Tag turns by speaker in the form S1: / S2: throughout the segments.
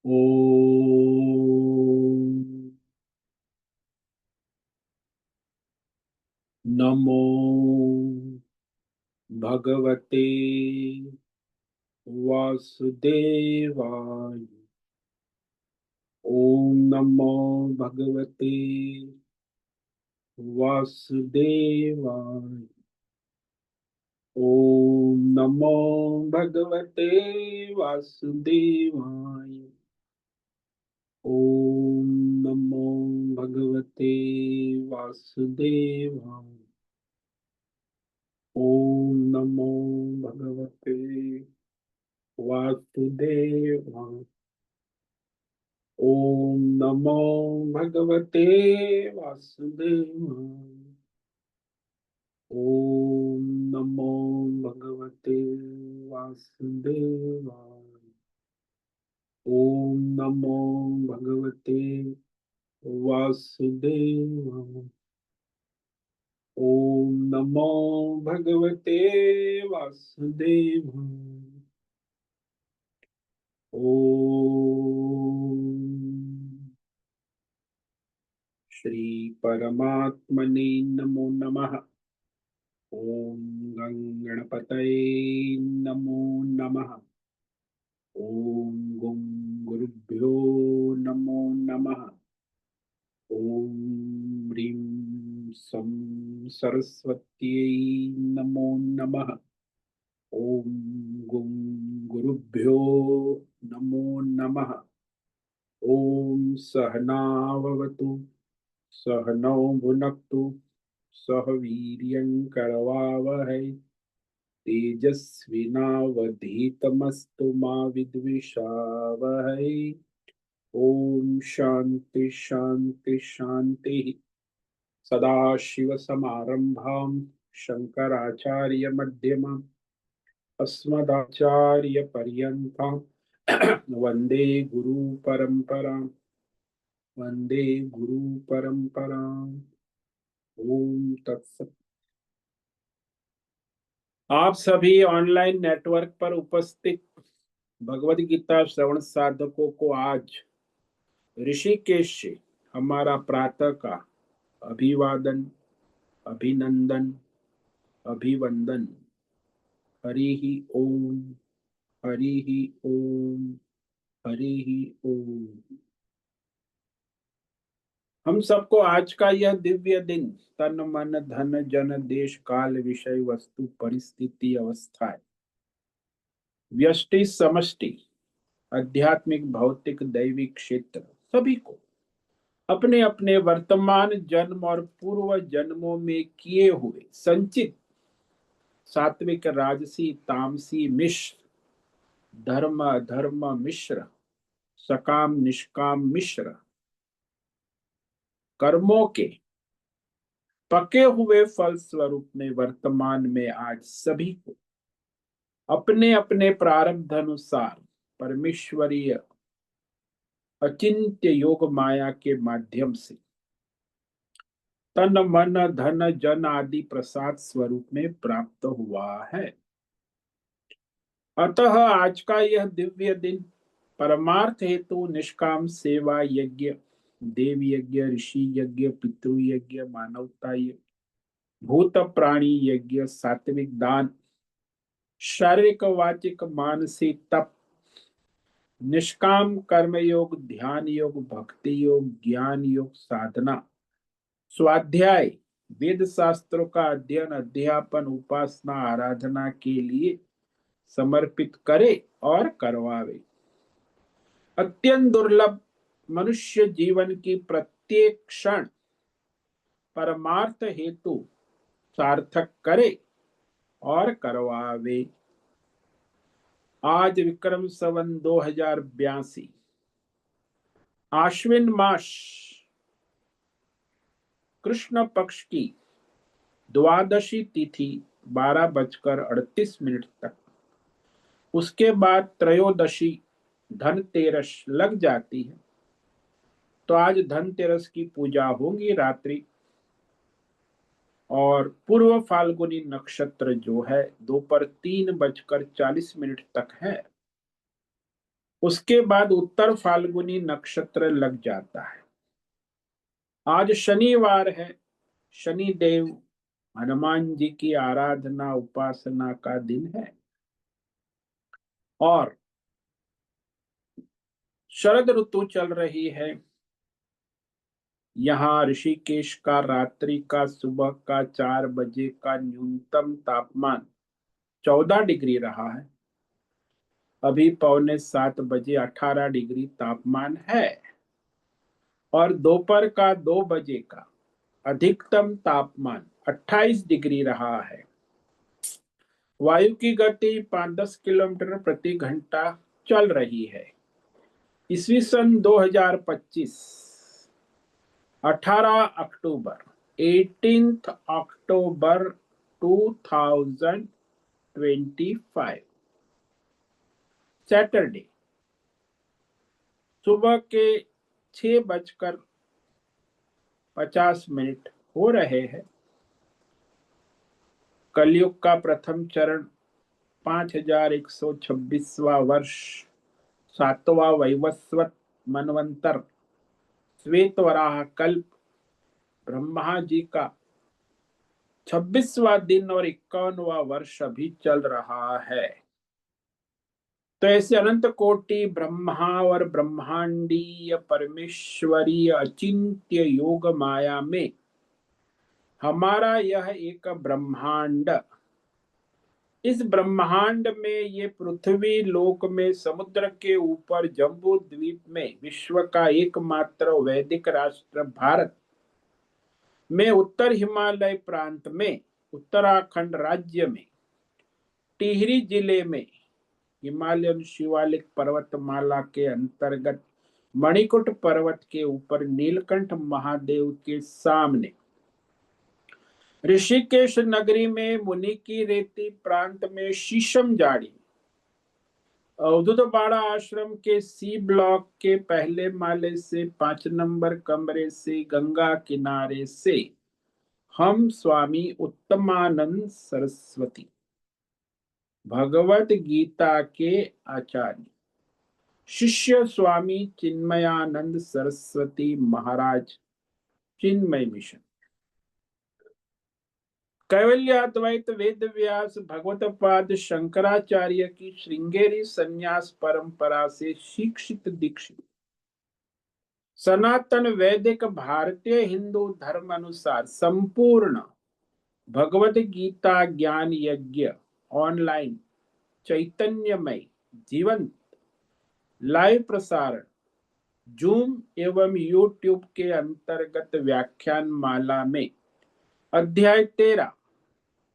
S1: ओम नमो भगवते वासुदेवाय। ओम नमो भगवते वासुदेवाय। ओम नमो भगवते वासुदेवाय। ओम नमो भगवते वासुदेवाय। ओम नमो भगवते वासुदेवाय। ओम नमो भगवते वासुदेवाय। ओम नमो भगवते वासुदेवाय। ओम नमो भगवते वासुदेवाय। ओम नमो भगवते वासुदेवाय। ओम श्री परमात्मने नमो नमः। ओम गणपतये नमो नमः। ओम गुं गुरुभ्यो नमो नमः। ओम ह्रीं सं सरस्वत्यै नमो नमः। ओम गुं गुरुभ्यो नमो नमः। ओम सहनाववतु सहनौ भुनक्तु सह वीर्यङ्करवावहै तेजस्विनावधीतमस्तु मा विद्विषावहै। ओम शांति शांति शांति। सदाशिवसमारंभां शंकराचार्यमध्यमाम् अस्मदाचार्यपर्यन्तां वन्दे गुरुपरम्पराम्। वन्दे गुरुपरम्पराम्। ओम तत्सत। आप सभी ऑनलाइन नेटवर्क पर उपस्थित भगवद गीता श्रवण साधकों को आज ऋषिकेश से हमारा प्रातः का अभिवादन, अभिनंदन, अभिवंदन। हरि ही ओम। हरि ही ओम। हरि ही ओम। हम सबको आज का यह दिव्य दिन तन मन धन जन देश काल विषय वस्तु परिस्थिति अवस्थाएं व्यष्टि समष्टि आध्यात्मिक भौतिक दैविक क्षेत्र सभी को अपने अपने वर्तमान जन्म और पूर्व जन्मों में किए हुए संचित सात्विक राजसी तामसी मिश्र धर्म अधर्म मिश्र सकाम निष्काम मिश्र कर्मों के पके हुए फल स्वरूप में वर्तमान में आज सभी को अपने अपने प्रारब्ध अनुसार परमेश्वरीय अचिंत्य योग माया के माध्यम से तन मन धन जन आदि प्रसाद स्वरूप में प्राप्त हुआ है। अतः आज का यह दिव्य दिन परमार्थ हेतु निष्काम सेवा यज्ञ देव यज्ञ ऋषि यज्ञ पितृ यज्ञ मानवता यज्ञ भूत प्राणी यज्ञ सात्विक दान शारीरिक वाचिक मानसिक तप निष्काम कर्म योग ध्यान योग भक्ति योग ज्ञान योग साधना स्वाध्याय वेद शास्त्रों का अध्ययन अध्यापन उपासना आराधना के लिए समर्पित करे और करवावे। अत्यंत दुर्लभ मनुष्य जीवन की प्रत्येक क्षण परमार्थ हेतु सार्थक करे और करवावे। आज विक्रम संवत 2082 आश्विन मास कृष्ण पक्ष की द्वादशी तिथि 12:38 तक, उसके बाद त्रयोदशी धनतेरस लग जाती है। तो आज धनतेरस की पूजा होगी रात्रि, और पूर्व फाल्गुनी नक्षत्र जो है दोपहर 3:40 तक है। उसके बाद उत्तर फाल्गुनी नक्षत्र लग जाता है। आज शनिवार है। शनि देव हनुमान जी की आराधना उपासना का दिन है। और शरद ऋतु चल रही है। यहाँ ऋषिकेश का रात्रि का सुबह का 4 बजे का न्यूनतम तापमान 14 डिग्री रहा है। अभी पौने 7 बजे 18 डिग्री तापमान है। और दोपहर का 2 बजे का अधिकतम तापमान 28 डिग्री रहा है। वायु की गति 5-10 किलोमीटर प्रति घंटा चल रही है। ईस्वी सन 2025 18 अक्टूबर 18 अक्टूबर 2025 सैटरडे सुबह के 6:50 हो रहे हैं। कलयुग का प्रथम चरण 5126वां वर्ष 7वां वैवस्वत मनवंतर श्वेत वराह कल्प ब्रह्मा जी का 26वां दिन और 51वां वर्ष अभी चल रहा है। तो ऐसे अनंत कोटि ब्रह्मा और ब्रह्मांडीय परमेश्वरीय अचिंत्य योग माया में हमारा यह एक ब्रह्मांड, इस ब्रह्मांड में ये पृथ्वी लोक में समुद्र के ऊपर जम्बू द्वीप में विश्व का एकमात्र वैदिक राष्ट्र भारत में उत्तर हिमालय प्रांत में उत्तराखंड राज्य में टिहरी जिले में हिमालयन शिवालिक पर्वतमाला के अंतर्गत मणिकुट पर्वत के ऊपर नीलकंठ महादेव के सामने ऋषिकेश नगरी में मुनि की रेती प्रांत में शीशम जाड़ी अवधूत बाड़ा आश्रम के सी ब्लॉक के पहले माले से 5 नंबर कमरे से गंगा किनारे से हम स्वामी उत्तमानंद सरस्वती भगवत गीता के आचार्य शिष्य स्वामी चिन्मयानंद सरस्वती महाराज चिन्मय मिशन कैवल्याद्वैत वेद व्यास भगवत पाद शंकराचार्य की श्रृंगेरी संन्यास परंपरा से शिक्षित दीक्षित सनातन वैदिक भारतीय हिंदू धर्म अनुसार संपूर्ण भगवत गीता ज्ञान यज्ञ ऑनलाइन चैतन्यमय जीवंत लाइव प्रसारण जूम एवं यूट्यूब के अंतर्गत व्याख्यान माला में अध्याय 13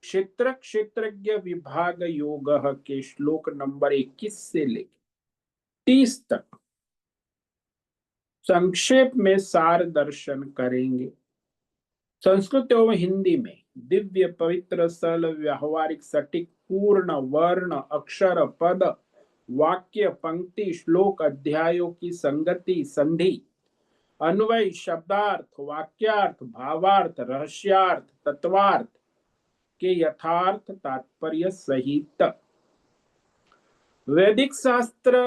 S1: क्षेत्र क्षेत्रज्ञ विभाग योग के श्लोक नंबर 21 से लेकर 30 तक संक्षेप में सार दर्शन करेंगे। संस्कृत एवं हिंदी में दिव्य पवित्र सरल व्यावहारिक सटीक पूर्ण वर्ण अक्षर पद वाक्य पंक्ति श्लोक अध्यायों की संगति संधि अन्वय शब्दार्थ वाक्यार्थ भावार्थ रहस्यार्थ तत्वार्थ के यथार्थ तात्पर्य सहित वैदिक शास्त्र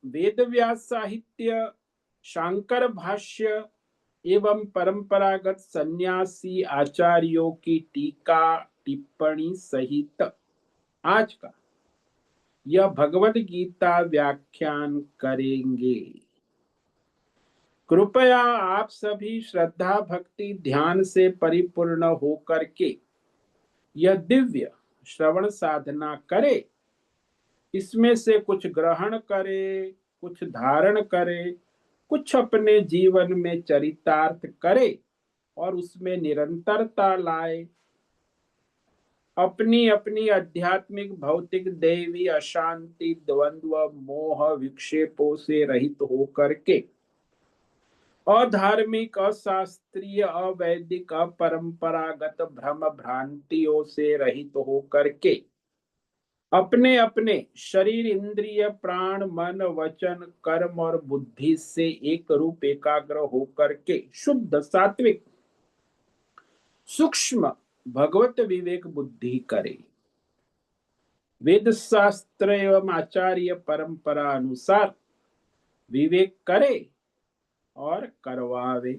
S1: वेद व्यास साहित्य शांकर भाष्य एवं परंपरागत सन्यासी आचार्यों की टीका टिप्पणी सहित आज का यह भगवद गीता व्याख्यान करेंगे। कृपया आप सभी श्रद्धा भक्ति ध्यान से परिपूर्ण होकर के यह दिव्य श्रवण साधना करे, इसमें से कुछ ग्रहण करे, कुछ धारण करे, कुछ अपने जीवन में चरितार्थ करे और उसमें निरंतरता लाए। अपनी अपनी आध्यात्मिक भौतिक दैवी अशांति द्वंद्व मोह विक्षेपों से रहित होकर के अधार्मिक अशास्त्रीय अवैदिक अपरंपरागत भ्रम भ्रांतियों से रहित होकर के अपने अपने शरीर इंद्रिय प्राण मन वचन कर्म और बुद्धि से एक रूप एकाग्र होकर के शुद्ध सात्विक सूक्ष्म भगवत विवेक बुद्धि करे। वेद शास्त्र एवं आचार्य परंपरा अनुसार विवेक करे और करवावे।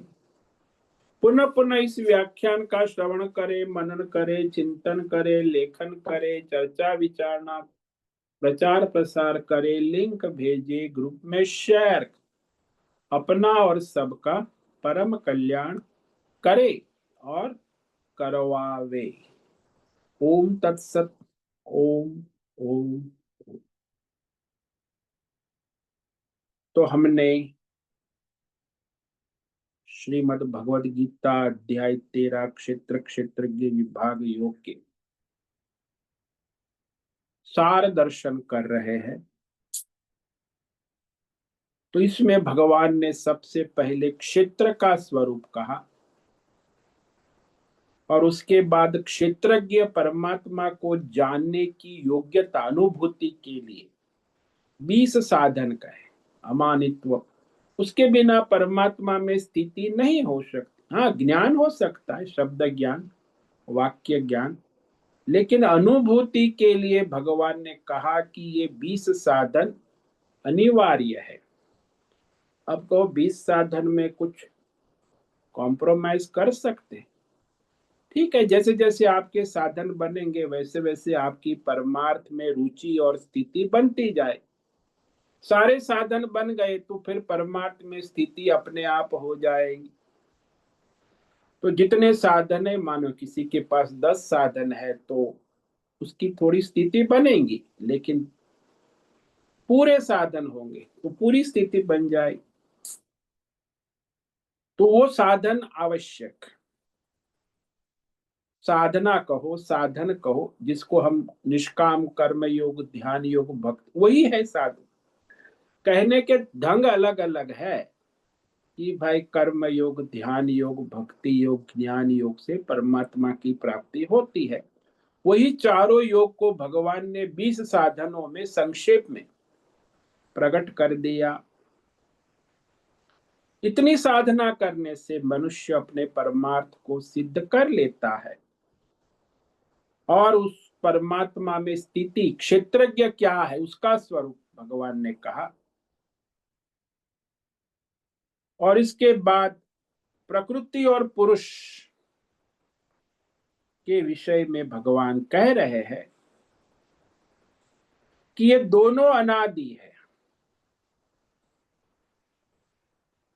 S1: पुनः पुनः इस व्याख्यान का श्रवण करे, मनन करे, चिंतन करे, लेखन करे, चर्चा विचारणा, प्रचार प्रसार करे, लिंक भेजे, ग्रुप में शेयर, अपना और सबका परम कल्याण करे और करवावे। ओम तत्सत। ओम ओम। तो हमने श्रीमद् भगवद गीता अध्याय 13 क्षेत्र क्षेत्रज्ञ विभाग योग के सार दर्शन कर रहे हैं। तो इसमें भगवान ने सबसे पहले क्षेत्र का स्वरूप कहा और उसके बाद क्षेत्रज्ञ परमात्मा को जानने की योग्यता अनुभूति के लिए 20 साधन कहे। अमानित्व, उसके बिना परमात्मा में स्थिति नहीं हो सकती। हाँ, ज्ञान हो सकता है, शब्द ज्ञान, वाक्य ज्ञान, लेकिन अनुभूति के लिए भगवान ने कहा कि ये 20 साधन अनिवार्य है। अब को 20 साधन में कुछ कॉम्प्रोमाइज कर सकते, ठीक है, जैसे जैसे आपके साधन बनेंगे वैसे वैसे आपकी परमार्थ में रुचि और स्थिति बनती जाए। सारे साधन बन गए तो फिर परमार्थ में स्थिति अपने आप हो जाएगी। तो जितने साधन है, मानो किसी के पास 10 साधन है तो उसकी थोड़ी स्थिति बनेगी, लेकिन पूरे साधन होंगे तो पूरी स्थिति बन जाए। तो वो साधन आवश्यक, साधना कहो, साधन कहो, जिसको हम निष्काम कर्म योग, ध्यान योग, भक्ति, वही है साधन। कहने के ढंग अलग अलग है कि भाई कर्म योग, ध्यान योग, भक्ति योग, ज्ञान योग से परमात्मा की प्राप्ति होती है। वही चारों योग को भगवान ने 20 साधनों में संक्षेप में प्रकट कर दिया। इतनी साधना करने से मनुष्य अपने परमार्थ को सिद्ध कर लेता है और उस परमात्मा में स्थिति, क्षेत्रज्ञ क्या है उसका स्वरूप भगवान ने कहा। और इसके बाद प्रकृति और पुरुष के विषय में भगवान कह रहे हैं कि ये दोनों अनादि है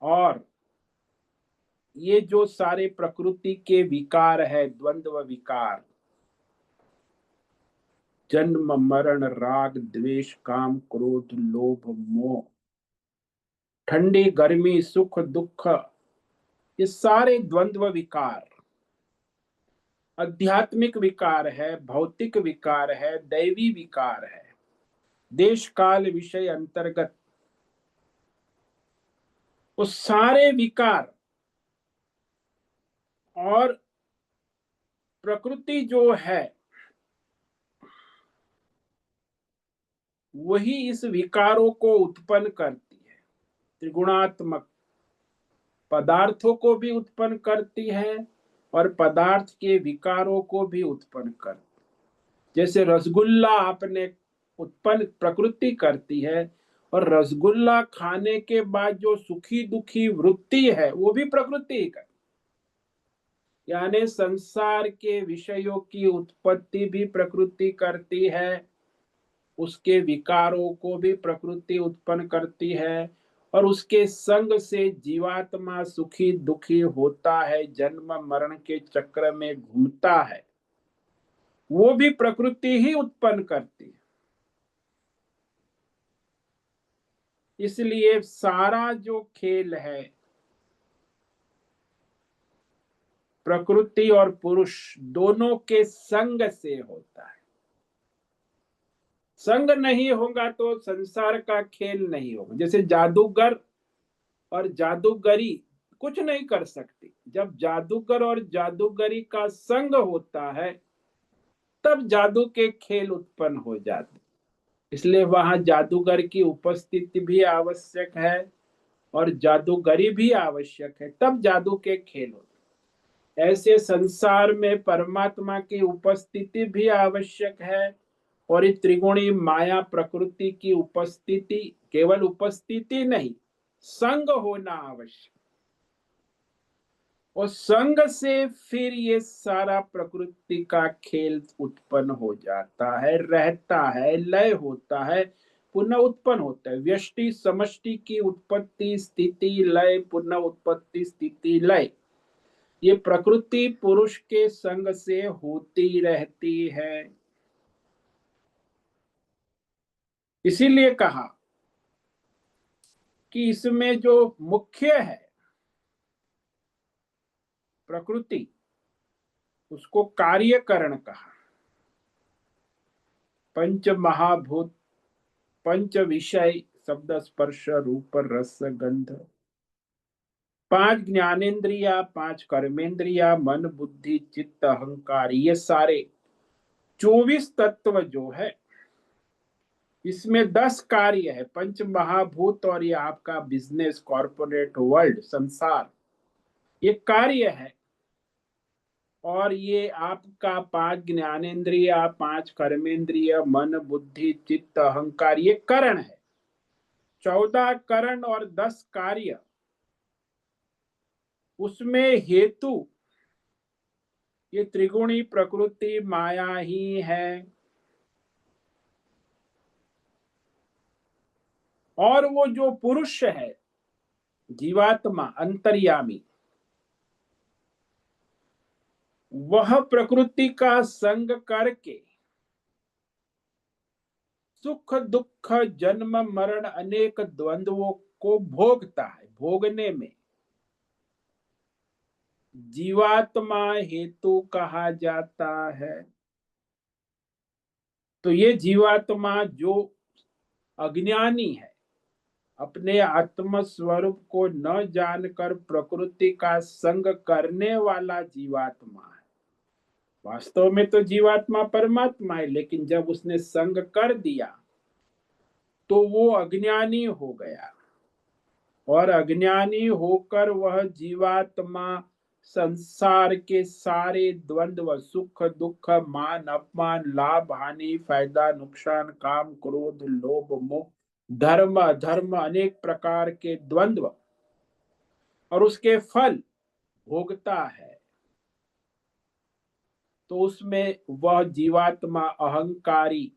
S1: और ये जो सारे प्रकृति के विकार है, द्वंद्व विकार, जन्म मरण, राग द्वेष, काम क्रोध, लोभ मोह, ठंडी गर्मी, सुख दुख, ये सारे द्वंद्व विकार आध्यात्मिक विकार है, भौतिक विकार है, दैवी विकार है, देश काल विषय अंतर्गत। वो सारे विकार और प्रकृति जो है वही इस विकारों को उत्पन्न करती है। त्रिगुणात्मक पदार्थों को भी उत्पन्न करती है और पदार्थ के विकारों को भी उत्पन्न करती है। जैसे रसगुल्ला आपने उत्पन्न प्रकृति करती है और रसगुल्ला खाने के बाद जो सुखी दुखी वृत्ति है वो भी प्रकृति का, यानी संसार के विषयों की उत्पत्ति भी प्रकृति करती है, उसके विकारों को भी प्रकृति उत्पन्न करती है और उसके संग से जीवात्मा सुखी दुखी होता है, जन्म मरण के चक्र में घूमता है, वो भी प्रकृति ही उत्पन्न करती है। इसलिए सारा जो खेल है प्रकृति और पुरुष दोनों के संग से होता है। संग नहीं होगा तो संसार का खेल नहीं होगा। जैसे जादूगर और जादूगरी कुछ नहीं कर सकती, जब जादूगर और जादूगरी का संग होता है तब जादू के खेल उत्पन्न हो जाते। इसलिए वहां जादूगर की उपस्थिति भी आवश्यक है और जादूगरी भी आवश्यक है, तब जादू के खेल होते। ऐसे संसार में परमात्मा की उपस्थिति भी आवश्यक है और ये त्रिगुणी माया प्रकृति की उपस्थिति, केवल उपस्थिति नहीं, संग होना आवश्यक, और संग से फिर ये सारा प्रकृति का खेल उत्पन्न हो जाता है, रहता है, लय होता है, पुनः उत्पन्न होता है। व्यष्टि समष्टि की उत्पत्ति स्थिति लय, पुनः उत्पत्ति स्थिति लय, ये प्रकृति पुरुष के संग से होती रहती है। इसीलिए कहा कि इसमें जो मुख्य है प्रकृति, उसको कार्यकरण कहा। पंच महाभूत, पंच विषय, शब्द स्पर्श रूप रस गंध, पांच ज्ञानेन्द्रिया, पांच कर्मेंद्रिया, मन बुद्धि चित्त अहंकार, ये सारे 24 तत्व जो है, इसमें 10 कार्य है। पंच महाभूत और ये आपका बिजनेस, कॉर्पोरेट वर्ल्ड, संसार, ये कार्य है। और ये आपका पांच ज्ञानेन्द्रिय, पांच कर्मेंद्रिय, मन बुद्धि चित्त अहंकार, ये करण है। 14 करण और 10 कार्य, उसमें हेतु ये त्रिगुणी प्रकृति माया ही है। और वो जो पुरुष है, जीवात्मा, अंतर्यामी, वह प्रकृति का संग करके सुख दुख जन्म मरण अनेक द्वंद्वों को भोगता है। भोगने में जीवात्मा हेतु कहा जाता है। तो ये जीवात्मा जो अज्ञानी है, अपने आत्म स्वरूप को न जानकर प्रकृति का संग करने वाला जीवात्मा है। वास्तव में तो जीवात्मा परमात्मा है, लेकिन जब उसने संग कर दिया तो वो अज्ञानी हो गया, और अज्ञानी होकर वह जीवात्मा संसार के सारे द्वंद्व, सुख दुख, मान अपमान, लाभ हानि, फायदा नुकसान, काम क्रोध लोभ मोह, धर्म अधर्म, अनेक प्रकार के द्वंद्व और उसके फल भोगता है। तो उसमें वह जीवात्मा अहंकारी,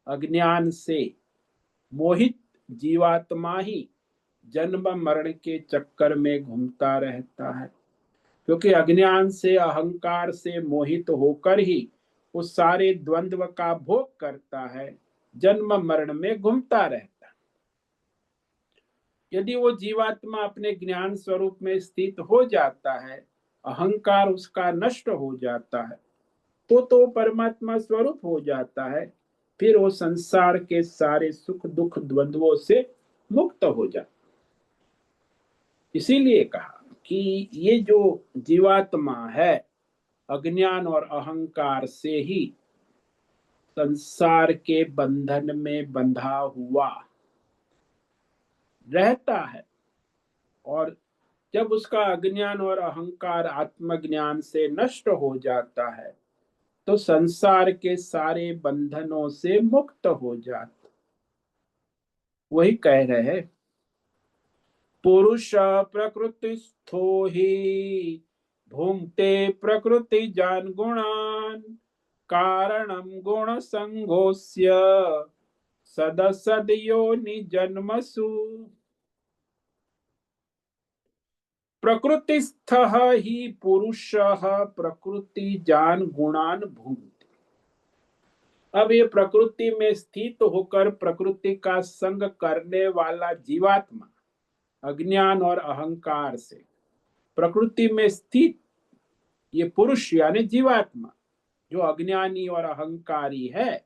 S1: अज्ञान से मोहित जीवात्मा ही जन्म मरण के चक्कर में घूमता रहता है, क्योंकि अज्ञान से, अहंकार से मोहित होकर ही उस सारे द्वंद्व का भोग करता है, जन्म मरण में घूमता रहता है। यदि वो जीवात्मा अपने ज्ञान स्वरूप में स्थित हो जाता है, अहंकार उसका नष्ट हो जाता है, तो परमात्मा स्वरूप हो जाता है। फिर वो संसार के सारे सुख दुख द्वंद्वों से मुक्त हो जाता। इसीलिए कहा कि ये जो जीवात्मा है, अज्ञान और अहंकार से ही संसार के बंधन में बंधा हुआ रहता है। और जब उसका अज्ञान और अहंकार आत्मज्ञान से नष्ट हो जाता है, तो संसार के सारे बंधनों से मुक्त हो जाता। वही कह रहे हैं, पुरुष प्रकृतिस्थो ही भुंक्ते प्रकृति जान गुणान, कारणम गुण संगोस्य सदसद योनि जन्मसु। प्रकृतिस्थः ही पुरुषः प्रकृति जान गुणान भुंक्ते। अब ये प्रकृति में स्थित होकर प्रकृति का संग करने वाला जीवात्मा अज्ञान और अहंकार से प्रकृति में स्थित ये पुरुष यानी जीवात्मा जो अज्ञानी और अहंकारी है,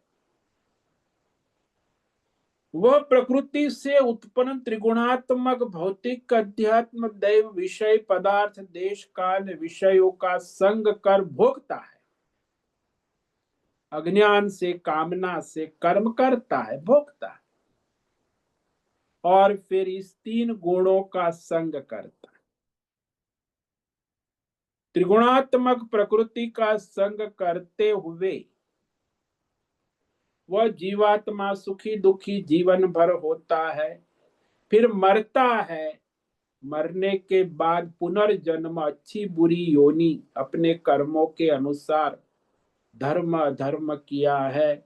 S1: वह प्रकृति से उत्पन्न त्रिगुणात्मक भौतिक अध्यात्म दैव विषय पदार्थ देश काल विषयों का संग कर भोगता है। अज्ञान से, कामना से कर्म करता है, भोगता है, और फिर इस 3 गुणों का संग करता है। त्रिगुणात्मक प्रकृति का संग करते हुए वह जीवात्मा सुखी दुखी जीवन भर होता है, फिर मरता है, मरने के बाद पुनर्जन्म अच्छी बुरी योनि अपने कर्मों के अनुसार धर्म अधर्म किया है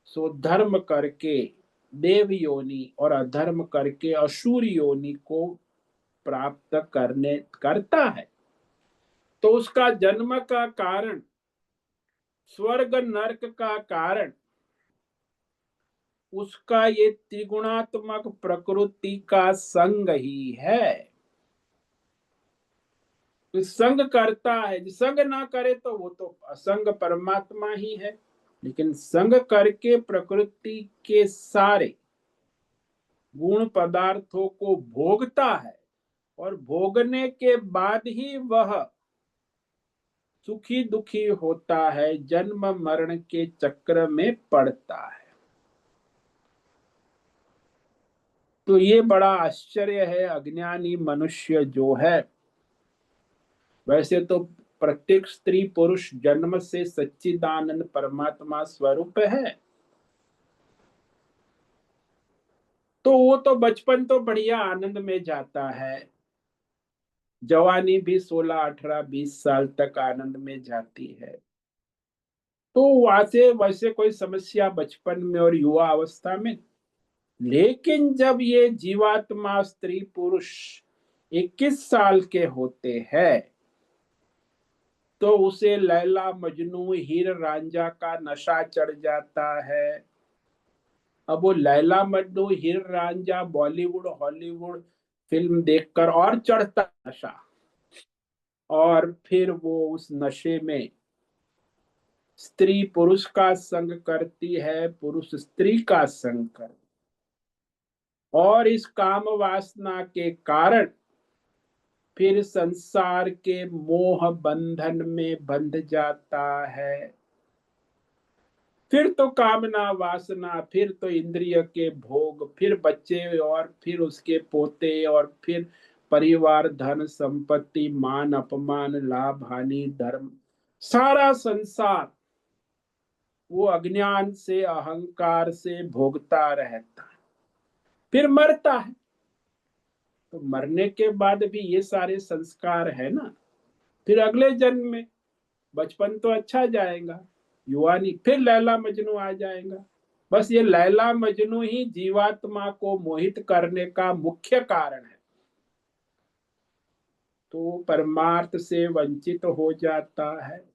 S1: सो धर्म करके देव योनि और अधर्म करके असुर योनि को प्राप्त करने करता है। तो उसका जन्म का कारण, स्वर्ग नरक का कारण उसका ये त्रिगुणात्मक प्रकृति का संग ही है। तो संग करता है, संग ना करे तो वो तो असंग परमात्मा ही है, लेकिन संग करके प्रकृति के सारे गुण पदार्थों को भोगता है और भोगने के बाद ही वह सुखी दुखी होता है, जन्म मरण के चक्र में पड़ता है। तो ये बड़ा आश्चर्य है। अज्ञानी मनुष्य जो है, वैसे तो प्रत्येक स्त्री पुरुष जन्म से सच्चिदानंद परमात्मा स्वरूप है, तो वो तो बचपन तो बढ़िया आनंद में जाता है, जवानी भी 16 18 20 साल तक आनंद में जाती है। तो वैसे वैसे कोई समस्या बचपन में और युवा अवस्था में। लेकिन जब ये जीवात्मा स्त्री पुरुष 21 साल के होते हैं, तो उसे लैला मजनू हीर रांझा का नशा चढ़ जाता है। अब वो लैला मजनू हीर रांझा बॉलीवुड हॉलीवुड फिल्म देखकर और चढ़ता नशा, और फिर वो उस नशे में स्त्री पुरुष का संग करती है, पुरुष स्त्री का संग करती, और इस काम वासना के कारण फिर संसार के मोह बंधन में बंध जाता है। फिर तो कामना वासना, फिर तो इंद्रिय के भोग, फिर बच्चे और फिर उसके पोते, और फिर परिवार धन संपत्ति मान अपमान लाभ हानि धर्म, सारा संसार वो अज्ञान से अहंकार से भोगता रहता है, फिर मरता है। तो मरने के बाद भी ये सारे संस्कार है ना, फिर अगले जन्म में बचपन तो अच्छा जाएगा, युवानी फिर लैला मजनू आ जाएगा। बस ये लैला मजनू ही जीवात्मा को मोहित करने का मुख्य कारण है, तो परमार्थ से वंचित हो जाता है।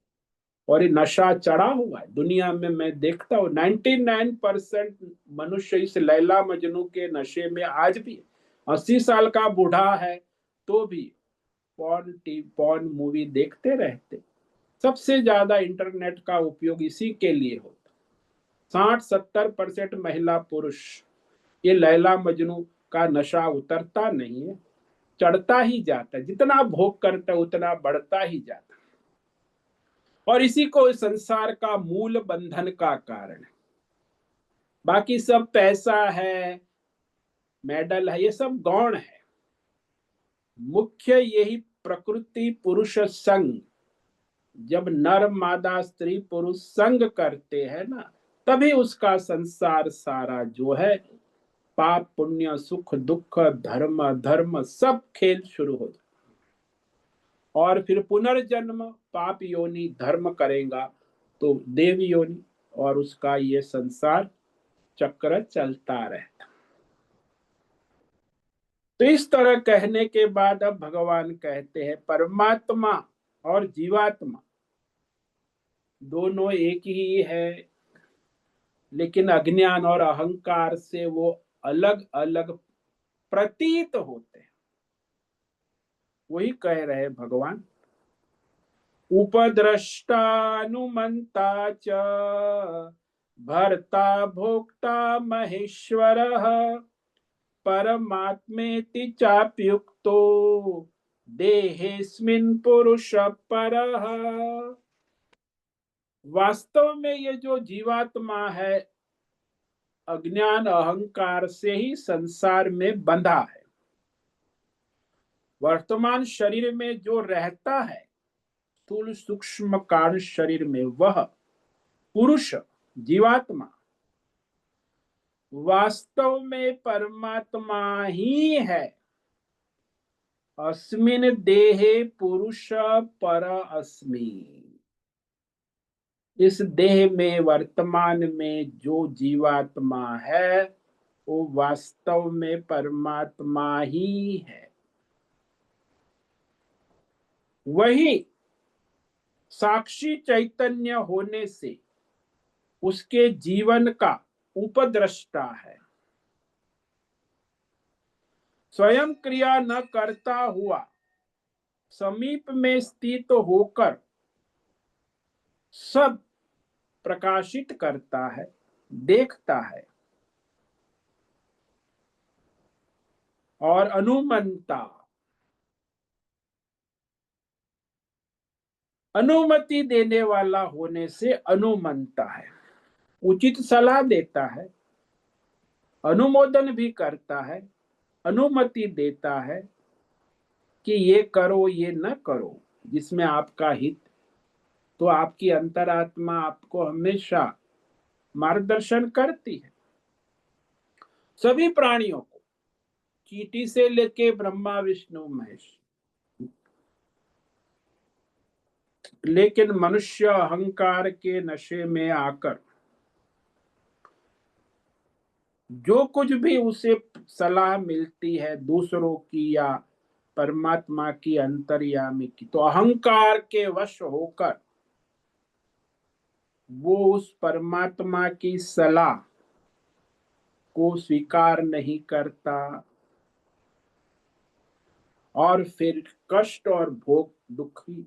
S1: और ये नशा चढ़ा हुआ है दुनिया में, मैं देखता हूँ 99% मनुष्य इस लैला मजनू के नशे में आज भी। 80 साल का बूढ़ा है तो भी पॉर्न मूवी देखते रहते। सबसे ज्यादा इंटरनेट का उपयोग इसी के लिए होता। 60-70% महिला पुरुष, ये लैला मजनू का नशा उतरता नहीं है, चढ़ता ही जाता है, जितना भोग करता है उतना बढ़ता ही जाता है, और इसी को संसार का मूल बंधन का कारण है। बाकी सब पैसा है, मेडल है, ये सब गौण है। मुख्य यही प्रकृति पुरुष संग, जब नर मादा स्त्री पुरुष संग करते हैं ना, तभी उसका संसार सारा जो है पाप पुण्य सुख दुख धर्म धर्म सब खेल शुरू हो जाए, और फिर पुनर्जन्म पाप योनि धर्म करेगा तो देव योनि, और उसका ये संसार चक्र चलता रहता। तो इस तरह कहने के बाद अब भगवान कहते हैं परमात्मा और जीवात्मा दोनों एक ही है, लेकिन अज्ञान और अहंकार से वो अलग अलग प्रतीत होते हैं। वही कह रहे भगवान, उपद्रष्टानुमंता च भर्ता भोक्ता महेश्वरः परमात्मेति चाप्युक्तो देहेस्मिन् पुरुष परः। वास्तव में ये जो जीवात्मा है अज्ञान अहंकार से ही संसार में बंधा है। वर्तमान शरीर में जो रहता है स्थूल सूक्ष्म कारण शरीर में, वह पुरुष जीवात्मा वास्तव में परमात्मा ही है। अस्मिन् देहे पुरुष पर अस्मि। इस देह में वर्तमान में जो जीवात्मा है वो वास्तव में परमात्मा ही है। वही साक्षी चैतन्य होने से उसके जीवन का उपद्रष्टा है। स्वयं क्रिया न करता हुआ समीप में स्थित होकर सब प्रकाशित करता है, देखता है। और अनुमंता, अनुमति देने वाला होने से अनुमंता है, उचित सलाह देता है, अनुमोदन भी करता है, अनुमति देता है कि ये करो ये न करो जिसमें आपका हित। तो आपकी अंतरात्मा आपको हमेशा मार्गदर्शन करती है। सभी प्राणियों को, चींटी से लेके ब्रह्मा विष्णु महेश, लेकिन मनुष्य अहंकार के नशे में आकर जो कुछ भी उसे सलाह मिलती है दूसरों की या परमात्मा की, अंतर्यामी की, तो अहंकार के वश होकर वो उस परमात्मा की सलाह को स्वीकार नहीं करता और फिर कष्ट और भोग दुखी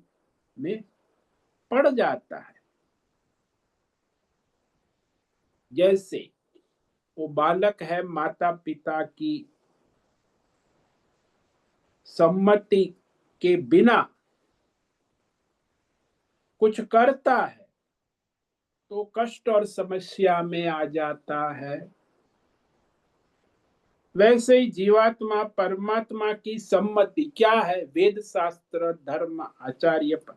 S1: में पड़ जाता है। जैसे वो बालक है, माता पिता की सम्मति के बिना कुछ करता है तो कष्ट और समस्या में आ जाता है। वैसे ही जीवात्मा परमात्मा की सम्मति क्या है, वेद शास्त्र धर्म आचार्य पर,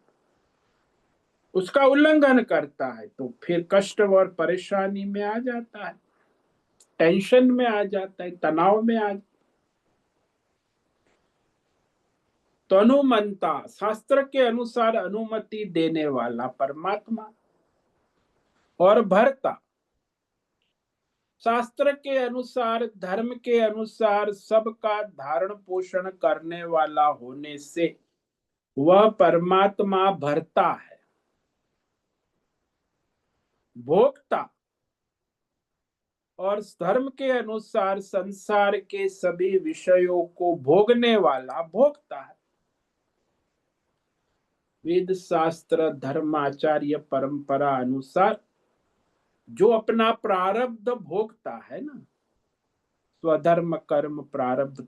S1: उसका उल्लंघन करता है तो फिर कष्ट और परेशानी में आ जाता है, टेंशन में आ जाता है, तनाव में आ। तो अनुमंता, शास्त्र के अनुसार अनुमति देने वाला परमात्मा, और भरता, शास्त्र के अनुसार धर्म के अनुसार सबका धारण पोषण करने वाला होने से वह परमात्मा भरता है। भोक्ता, और धर्म के अनुसार संसार के सभी विषयों को भोगने वाला भोक्ता है। वेद शास्त्र धर्माचार्य परंपरा अनुसार जो अपना प्रारब्ध भोगता है ना, स्वधर्म कर्म प्रारब्ध,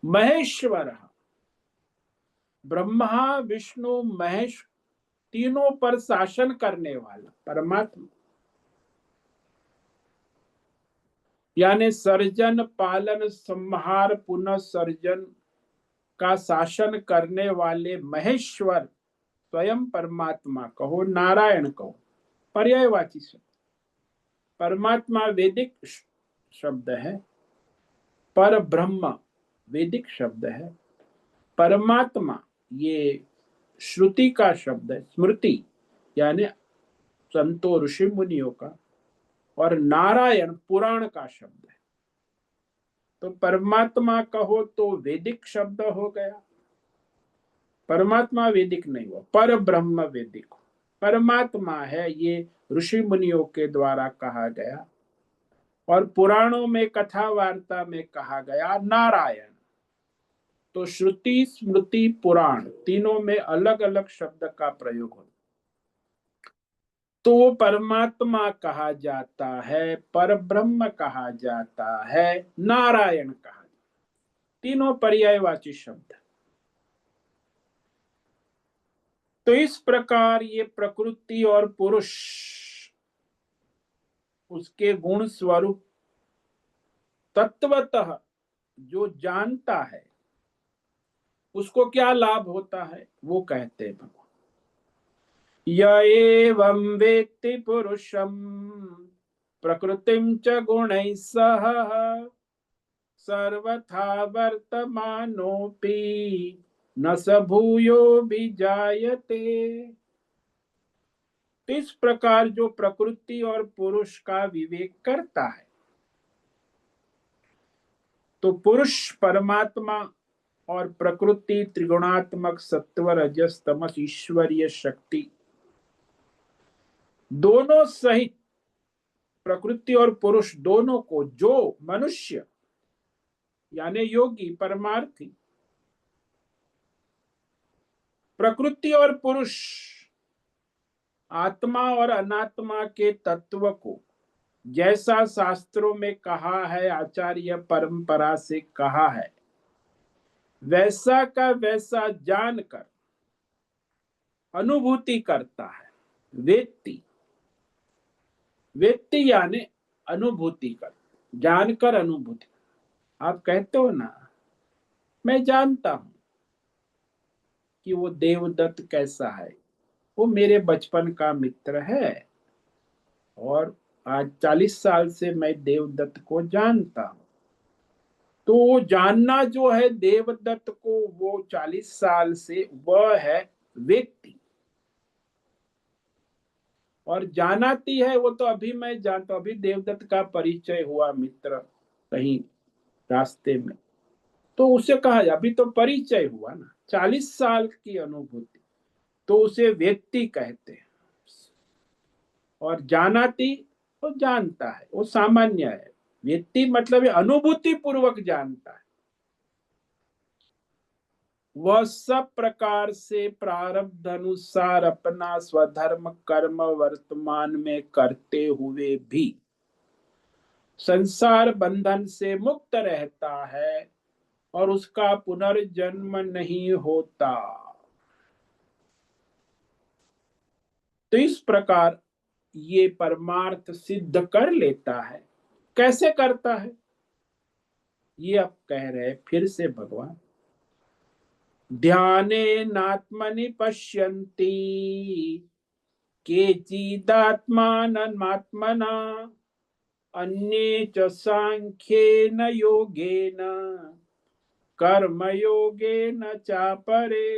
S1: महेश्वर, ब्रह्मा विष्णु महेश तीनों पर शासन करने वाला परमात्मा, यानी सर्जन पालन संहार पुनः सर्जन का शासन करने वाले महेश्वर स्वयं परमात्मा कहो, नारायण कहो, पर्यायवाची शब्द। परमात्मा वैदिक शब्द है, पर ब्रह्म वैदिक शब्द है, परमात्मा ये श्रुति का शब्द है, स्मृति यानी संतों ऋषि मुनियों का, और नारायण पुराण का शब्द है। तो परमात्मा कहो तो वैदिक शब्द हो गया, परमात्मा वैदिक नहीं हुआ, पर ब्रह्म वैदिक। परमात्मा है ये ऋषि मुनियों के द्वारा कहा गया, और पुराणों में कथा वार्ता में कहा गया नारायण। तो श्रुति स्मृति पुराण तीनों में अलग अलग शब्द का प्रयोग होता, तो परमात्मा कहा जाता है, पर ब्रह्म कहा जाता है, नारायण कहा जाता, तीनों पर्यायवाची शब्द। तो इस प्रकार ये प्रकृति और पुरुष उसके गुण स्वरूप तत्वतः जो जानता है उसको क्या लाभ होता है, वो कहते हैं भगवान, य एवं वेत्ति पुरुषम प्रकृतिं च गुणैः सह सर्वथा वर्तमानोऽपि न स भूयोऽभिजायते। तो इस प्रकार जो प्रकृति और पुरुष का विवेक करता है, तो पुरुष परमात्मा और प्रकृति त्रिगुणात्मक सत्व रजस तमस ईश्वरीय शक्ति दोनों सहित प्रकृति और पुरुष दोनों को जो मनुष्य यानी योगी परमार्थी प्रकृति और पुरुष आत्मा और अनात्मा के तत्व को जैसा शास्त्रों में कहा है, आचार्य परंपरा से कहा है, वैसा का वैसा जानकर अनुभूति करता है। वेत्ति, वेत्ति यानी अनुभूति कर, जानकर अनुभूति। आप कहते हो ना, मैं जानता हूं कि वो देवदत्त कैसा है, वो मेरे बचपन का मित्र है और आज 40 साल से मैं देवदत्त को जानता हूं। तो वो जानना जो है देवदत्त को, वो 40 साल से, वह है व्यक्ति। और जानाती है वो तो अभी मैं जानता हूं, अभी देवदत्त का परिचय हुआ मित्र कहीं रास्ते में, तो उसे कहा अभी तो परिचय हुआ ना, 40 साल की अनुभूति, तो उसे व्यक्ति कहते हैं। और जानाती वो जानता है, वो सामान्य है। व्यक्ति मतलब अनुभूति पूर्वक जानता है। वह सब प्रकार से प्रारब्ध अनुसार अपना स्वधर्म कर्म वर्तमान में करते हुए भी संसार बंधन से मुक्त रहता है और उसका पुनर्जन्म नहीं होता। तो इस प्रकार ये परमार्थ सिद्ध कर लेता है। कैसे करता है ये अब कह रहे फिर से भगवान। ध्यानेनात्मनि पश्यन्ति केचिदात्मानमात्मना अन्ये च सांख्येन योगेन कर्मयोगेन चापरे।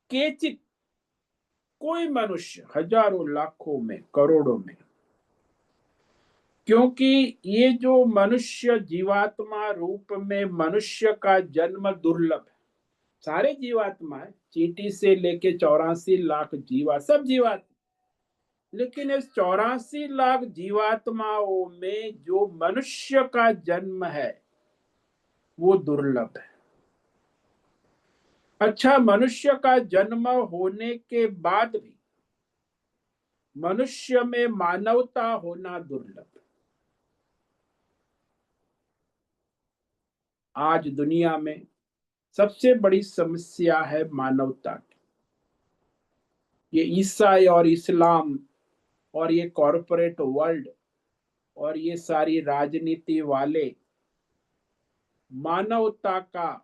S1: केचित कोई मनुष्य, हजारों लाखों में करोड़ों में, क्योंकि ये जो मनुष्य जीवात्मा रूप में मनुष्य का जन्म दुर्लभ है। सारे जीवात्मा है, चींटी से लेके 84 लाख जीवा, सब जीवात्मा, लेकिन इस 84 लाख जीवात्माओं में जो मनुष्य का जन्म है वो दुर्लभ है। अच्छा, मनुष्य का जन्म होने के बाद भी मनुष्य में मानवता होना दुर्लभ। आज दुनिया में सबसे बड़ी समस्या है मानवता की। ये ईसाई और इस्लाम और ये कॉरपोरेट वर्ल्ड और ये सारी राजनीति वाले मानवता का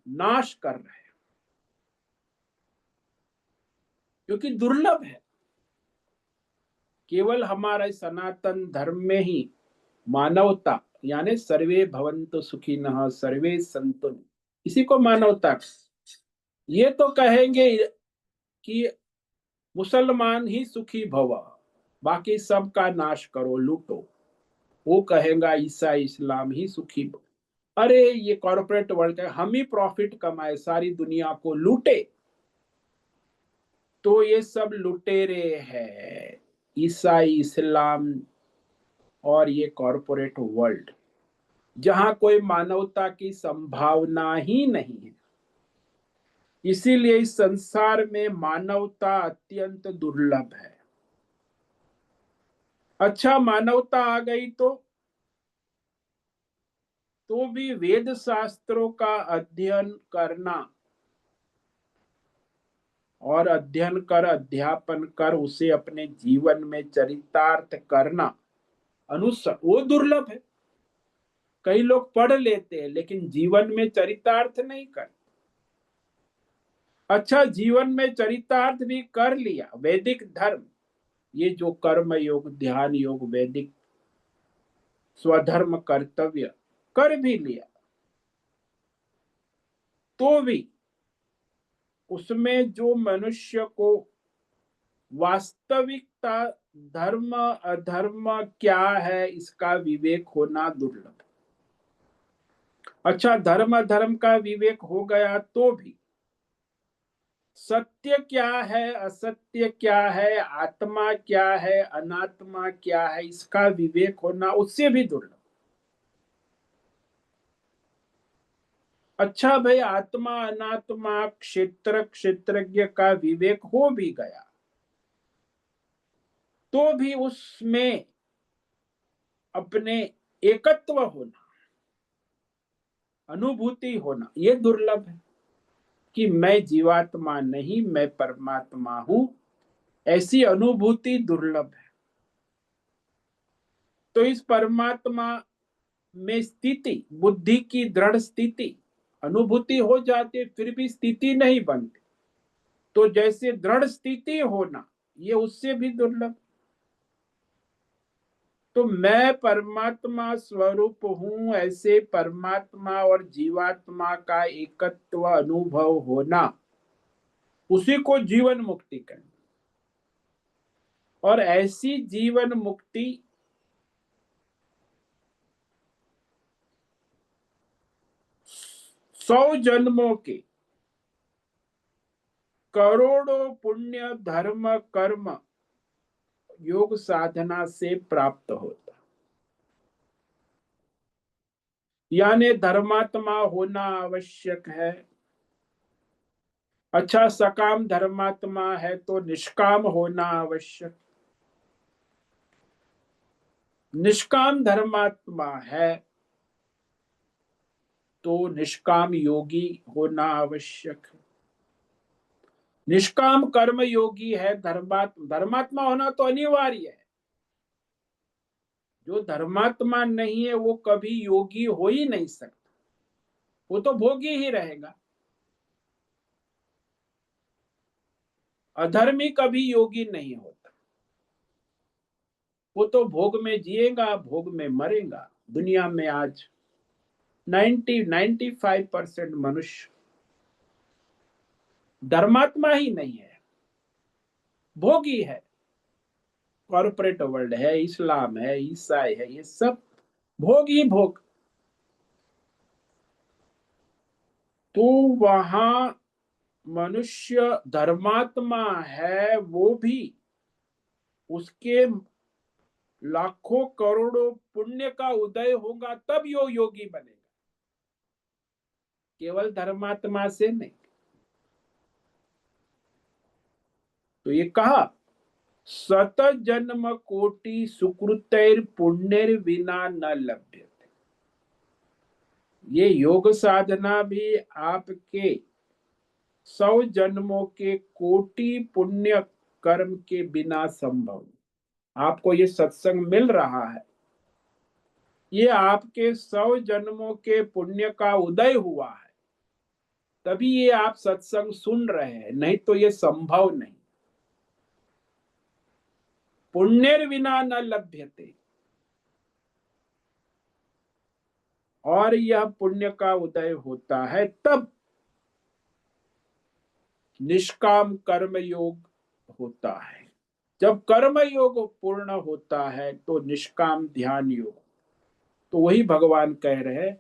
S1: नाश कर रहे हैं, क्योंकि दुर्लभ है। केवल हमारे सनातन धर्म में ही मानवता यानी सर्वे भवन्तु सुखिनः सर्वे सन्तु, इसी को मानवता। ये तो कहेंगे कि मुसलमान ही सुखी भव, बाकी सब का नाश करो, लूटो। वो कहेगा ईसाई इस्लाम ही सुखी भव। अरे ये कॉर्पोरेट वर्ल्ड है, हम ही प्रॉफिट कमाए, सारी दुनिया को लूटे। तो ये सब लुटेरे हैं, ईसाई इस्लाम और ये कॉर्पोरेट वर्ल्ड, जहां कोई मानवता की संभावना ही नहीं है। इसीलिए इस संसार में मानवता अत्यंत दुर्लभ है। अच्छा, मानवता आ गई तो भी वेद शास्त्रों का अध्ययन करना और अध्ययन कर अध्यापन कर उसे अपने जीवन में चरितार्थ करना अनुसार वो दुर्लभ है। कई लोग पढ़ लेते हैं लेकिन जीवन में चरितार्थ नहीं करते। अच्छा, जीवन में चरितार्थ भी कर लिया, वैदिक धर्म, ये जो कर्म योग, ध्यान योग, वैदिक स्वधर्म कर्तव्य कर भी लिया, तो भी उसमें जो मनुष्य को वास्तविकता, धर्म अधर्म क्या है, इसका विवेक होना दुर्लभ। अच्छा, धर्म अधर्म का विवेक हो गया तो भी सत्य क्या है, असत्य क्या है, आत्मा क्या है, अनात्मा क्या है, इसका विवेक होना उससे भी दुर्लभ। अच्छा भाई, आत्मा अनात्मा, क्षेत्र क्षेत्रज्ञ का विवेक हो भी गया, तो भी उसमें अपने एकत्व होना, अनुभूति होना, ये दुर्लभ है कि मैं जीवात्मा नहीं, मैं परमात्मा हूं, ऐसी अनुभूति दुर्लभ है। तो इस परमात्मा में स्थिति, बुद्धि की दृढ़ स्थिति, अनुभूति हो जाती, फिर भी स्थिति नहीं बनती, तो जैसे दृढ़ स्थिति होना, ये उससे भी दुर्लभ। तो मैं परमात्मा स्वरूप हूं, ऐसे परमात्मा और जीवात्मा का एकत्व अनुभव होना, उसी को जीवन मुक्ति कहते। और ऐसी जीवन मुक्ति 100 जन्मों के करोड़ों पुण्य धर्म कर्म योग साधना से प्राप्त होता, यानी धर्मात्मा होना आवश्यक है। अच्छा, सकाम धर्मात्मा है तो निष्काम होना आवश्यक, निष्काम धर्मात्मा है तो निष्काम योगी होना आवश्यक है, निष्काम कर्म योगी है, धर्मात्मा होना तो अनिवार्य है। जो धर्मात्मा नहीं है वो कभी योगी हो ही नहीं सकता, वो तो भोगी ही रहेगा। अधर्मी कभी योगी नहीं होता, वो तो भोग में जिएगा, भोग में मरेगा। दुनिया में आज 95% मनुष्य धर्मात्मा ही नहीं है, भोगी है। कॉर्पोरेट वर्ल्ड है, इस्लाम है, ईसाई है, ये सब भोग ही भोग। तो वहां मनुष्य धर्मात्मा है, वो भी उसके लाखों करोड़ों पुण्य का उदय होगा तब यो योगी बनेगा, केवल धर्मात्मा से नहीं। तो ये कहा, सत जन्म कोटि सुकृतैर पुण्यर विना न लभ्यते। ये योग साधना भी आपके 100 जन्मों के कोटि पुण्य कर्म के बिना संभव। आपको ये सत्संग मिल रहा है, ये आपके 100 जन्मों के पुण्य का उदय हुआ है, तभी ये आप सत्संग सुन रहे हैं, नहीं तो ये संभव नहीं। पुण्यर विना न लभ्यते, और यह पुण्य का उदय होता है तब निष्काम कर्म योग होता है। जब कर्म योग पूर्ण होता है तो निष्काम ध्यान योग। तो वही भगवान कह रहे हैं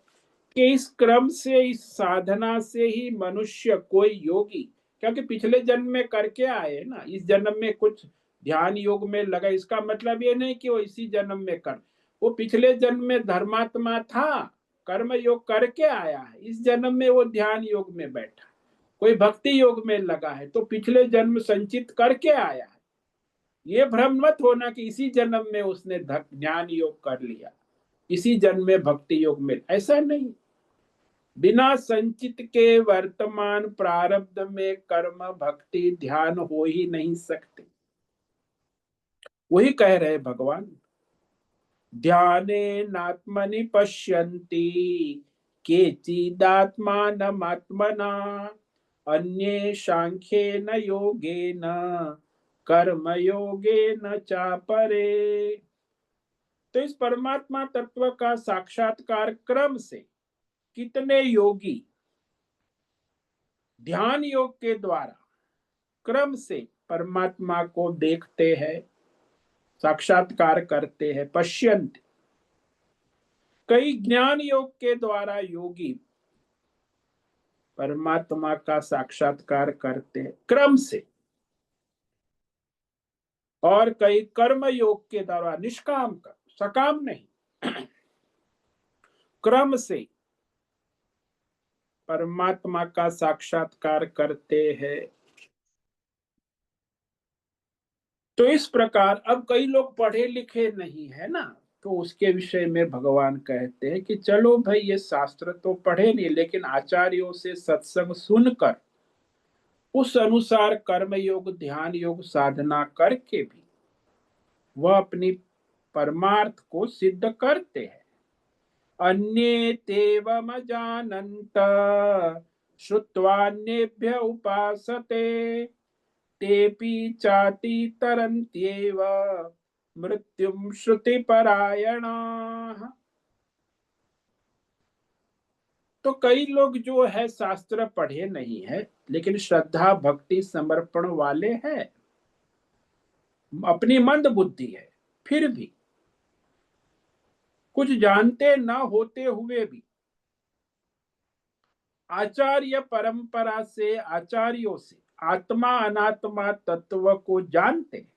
S1: कि इस क्रम से, इस साधना से ही मनुष्य, कोई योगी, क्योंकि पिछले जन्म में करके आए ना, इस जन्म में कुछ ध्यान योग में लगा, इसका मतलब ये नहीं कि वो इसी जन्म में कर, वो पिछले जन्म में धर्मात्मा था, कर्म योग करके आया है, इस जन्म में वो ध्यान योग में बैठा, कोई भक्ति योग में लगा है, तो पिछले जन्म संचित करके आया है। ये भ्रम मत होना कि इसी जन्म में उसने ज्ञान योग कर लिया, इसी जन्म में भक्ति योग में, ऐसा नहीं। बिना संचित के वर्तमान प्रारब्ध में कर्म भक्ति ध्यान हो ही नहीं सकते। वही कह रहे भगवान, ध्याने नात्मनि पश्यन्ति केचिदात्मानमात्मना अन्ये सांख्येन योगेन कर्म योगेन चापरे। तो इस परमात्मा तत्व का साक्षात्कार क्रम से कितने योगी ध्यान योग के द्वारा क्रम से परमात्मा को देखते हैं, साक्षात्कार करते हैं, पश्यन्ति। कई ज्ञान योग के द्वारा योगी परमात्मा का साक्षात्कार करते हैं क्रम से, और कई कर्म योग के द्वारा, निष्काम कर, सकाम नहीं, क्रम से परमात्मा का साक्षात्कार करते हैं। तो इस प्रकार अब कई लोग पढ़े लिखे नहीं है ना, तो उसके विषय में भगवान कहते हैं कि चलो भाई, ये शास्त्र तो पढ़े नहीं, लेकिन आचार्यों से सत्संग सुनकर उस अनुसार कर्म योग, ध्यान योग साधना करके भी वह अपनी परमार्थ को सिद्ध करते हैं। अन्ये तेवमजानन्त श्रुत्वान्येभ्य उपासते तेपि चाति तरन्त्येव मृत्युम श्रुतिपरायणाः। तो कई लोग जो है शास्त्र पढ़े नहीं है, लेकिन श्रद्धा भक्ति समर्पण वाले हैं, अपनी मंद बुद्धि है, फिर भी कुछ जानते न होते हुए भी आचार्य परंपरा से, आचार्यों से आत्मा अनात्मा तत्व को जानते,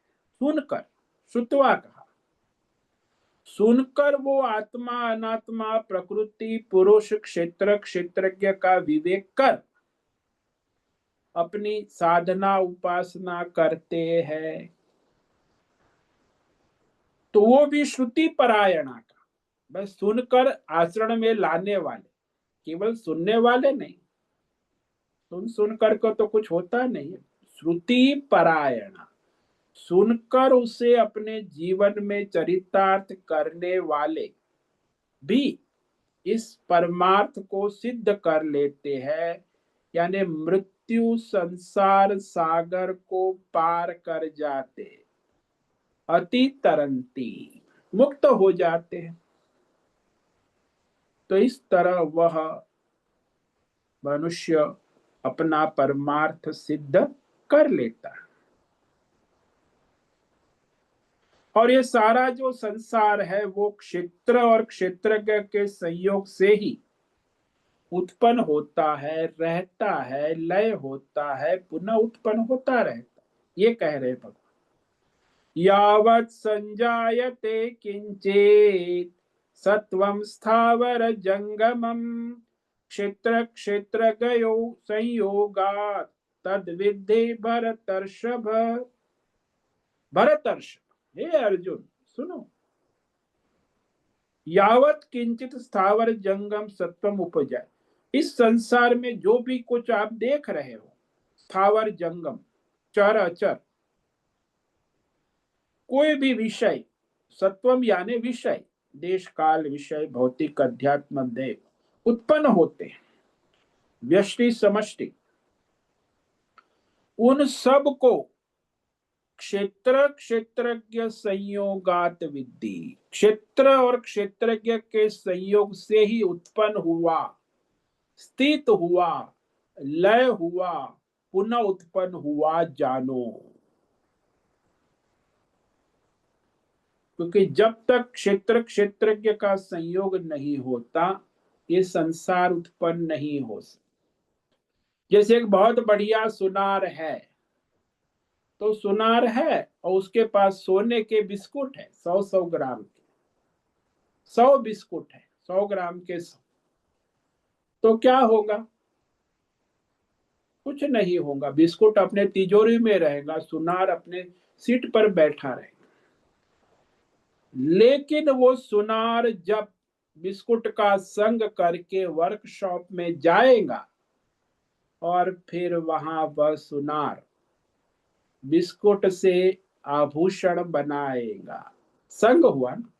S1: सुनकर, श्रुत्वा कहा, सुनकर वो आत्मा अनात्मा प्रकृति पुरुष क्षेत्र क्षेत्रज्ञ का विवेक कर अपनी साधना उपासना करते हैं, तो वो भी श्रुति परायणा का, बस सुनकर आचरण में लाने वाले, केवल सुनने वाले नहीं, सुनकर को तो कुछ होता नहीं है। श्रुति परायणा, सुनकर उसे अपने जीवन में चरितार्थ करने वाले भी इस परमार्थ को सिद्ध कर लेते हैं, यानी मृत्यु संसार सागर को पार कर जाते, अति तरंती, मुक्त हो जाते हैं। तो इस तरह वह मनुष्य अपना परमार्थ सिद्ध कर लेता है। और ये सारा जो संसार है वो क्षेत्र और क्षेत्रज्ञ के संयोग से ही उत्पन्न होता है, रहता है, लय होता है, पुनः उत्पन्न होता रहता है। ये कह रहे भगवान, यावत् संजायते किंचित सत्वं स्थावर जंगमम क्षेत्र क्षेत्रज्ञयो संयोगात् तद्विद्धि भरतर्षभ। भरतर्षभ, हे अर्जुन सुनो, यावत किंचित स्थावर जंगम सत्वम उपजाए, इस संसार में जो भी कुछ आप देख रहे हो, स्थावर जंगम, चर अचर, कोई भी विषय, सत्वम यानी विषय, देश काल विषय, भौतिक अध्यात्म देव उत्पन्न होते हैं, व्यष्टि समष्टि, उन सब को क्षेत्र क्षेत्रज्ञ संयोगात विद्धि, क्षेत्र और क्षेत्रज्ञ के संयोग से ही उत्पन्न हुआ, स्थित हुआ, लय हुआ, पुनः उत्पन्न हुआ जानो। क्योंकि जब तक क्षेत्र क्षेत्रज्ञ का संयोग नहीं होता, ये संसार उत्पन्न नहीं हो सकता। जैसे एक बहुत बढ़िया सुनार है, तो सुनार है और उसके पास सोने के बिस्कुट है, 100-100 ग्राम के, 100 बिस्कुट है, 100 ग्राम के 100, तो क्या होगा? कुछ नहीं होगा, बिस्कुट अपने तिजोरी में रहेगा, सुनार अपने सीट पर बैठा रहेगा। लेकिन वो सुनार जब बिस्कुट का संग करके वर्कशॉप में जाएगा और फिर वहां वह सुनार बिस्कुट से आभूषण बनाएगा, संग हुआ ना,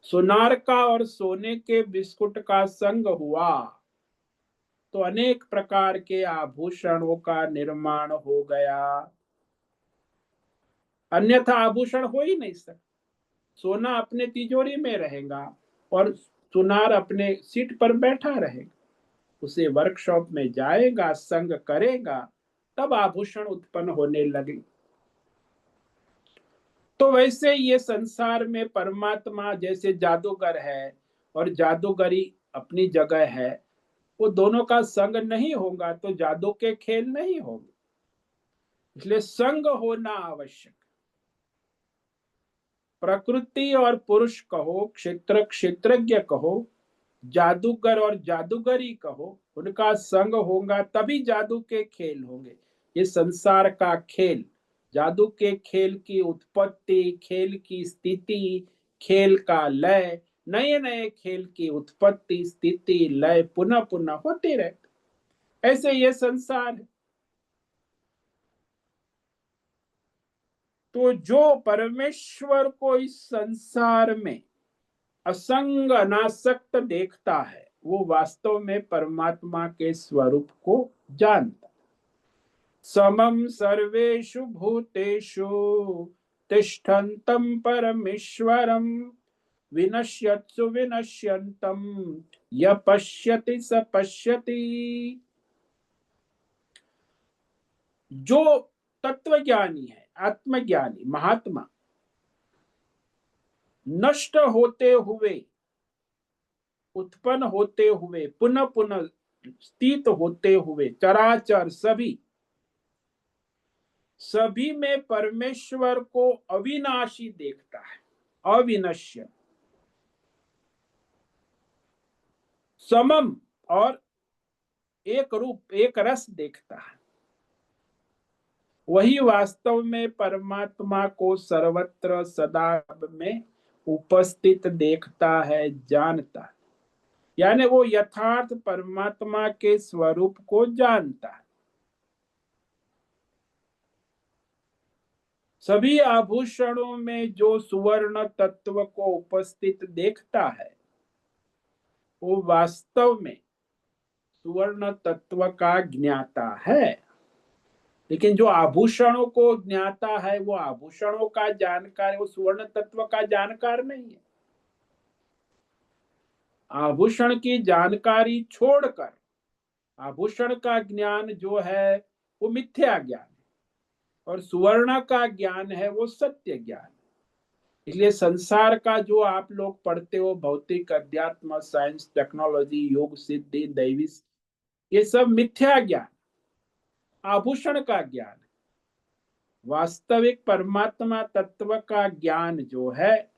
S1: सुनार का और सोने के बिस्कुट का संग हुआ, तो अनेक प्रकार के आभूषणों का निर्माण हो गया, अन्यथा आभूषण हो ही नहीं सकता। सोना अपने तिजोरी में रहेगा और सुनार अपने सीट पर बैठा रहेगा, उसे वर्कशॉप में जाएगा, संग करेगा, तब आभूषण उत्पन्न होने लगे। तो वैसे ये संसार में परमात्मा जैसे जादूगर है और जादूगरी अपनी जगह है, वो दोनों का संग नहीं होगा तो जादू के खेल नहीं होंगे, इसलिए संग होना आवश्यक। प्रकृति और पुरुष कहो, क्षेत्र क्षेत्रज्ञ कहो, जादूगर और जादूगरी कहो, उनका संग होगा तभी जादू के खेल होंगे। ये संसार का खेल, जादू के खेल की उत्पत्ति, खेल की स्थिति, खेल का लय, नए नए खेल की उत्पत्ति स्थिति लय पुनः पुनः होते रहते, ऐसे ये संसार है। तो जो परमेश्वर को इस संसार में असंग अनासक्त देखता है, वो वास्तव में परमात्मा के स्वरूप को जानता। समम सर्वेषु भूतेषु तिष्ठन्तं परमेश्वरं विनश्यत्सु विनश्यन्तं य पश्यति स पश्यति। जो तत्वज्ञानी है, आत्मज्ञानी, महात्मा, नष्ट होते हुए, उत्पन्न होते हुए, पुनः पुनः स्थित होते हुए, चराचर सभी में परमेश्वर को अविनाशी देखता है, अविनश्य, समम और एक रूप, एक रस देखता है। वही वास्तव में परमात्मा को सर्वत्र सदा में उपस्थित देखता है, जानता है, यानी वो यथार्थ परमात्मा के स्वरूप को जानता है। सभी आभूषणों में जो सुवर्ण तत्व को उपस्थित देखता है, वो वास्तव में सुवर्ण तत्व का ज्ञाता है। लेकिन जो आभूषणों को ज्ञाता है, वो आभूषणों का जानकार है, वो सुवर्ण तत्व का जानकार नहीं है। आभूषण की जानकारी छोड़कर आभूषण का ज्ञान जो है वो मिथ्या ज्ञान है, और सुवर्ण का ज्ञान है वो सत्य ज्ञान। इसलिए संसार का जो आप लोग पढ़ते हो, भौतिक, अध्यात्म, साइंस, टेक्नोलॉजी, योग सिद्धि, दैवी, ये सब मिथ्या ज्ञान, आभूषण का ज्ञान। वास्तविक परमात्मा तत्व का ज्ञान जो है,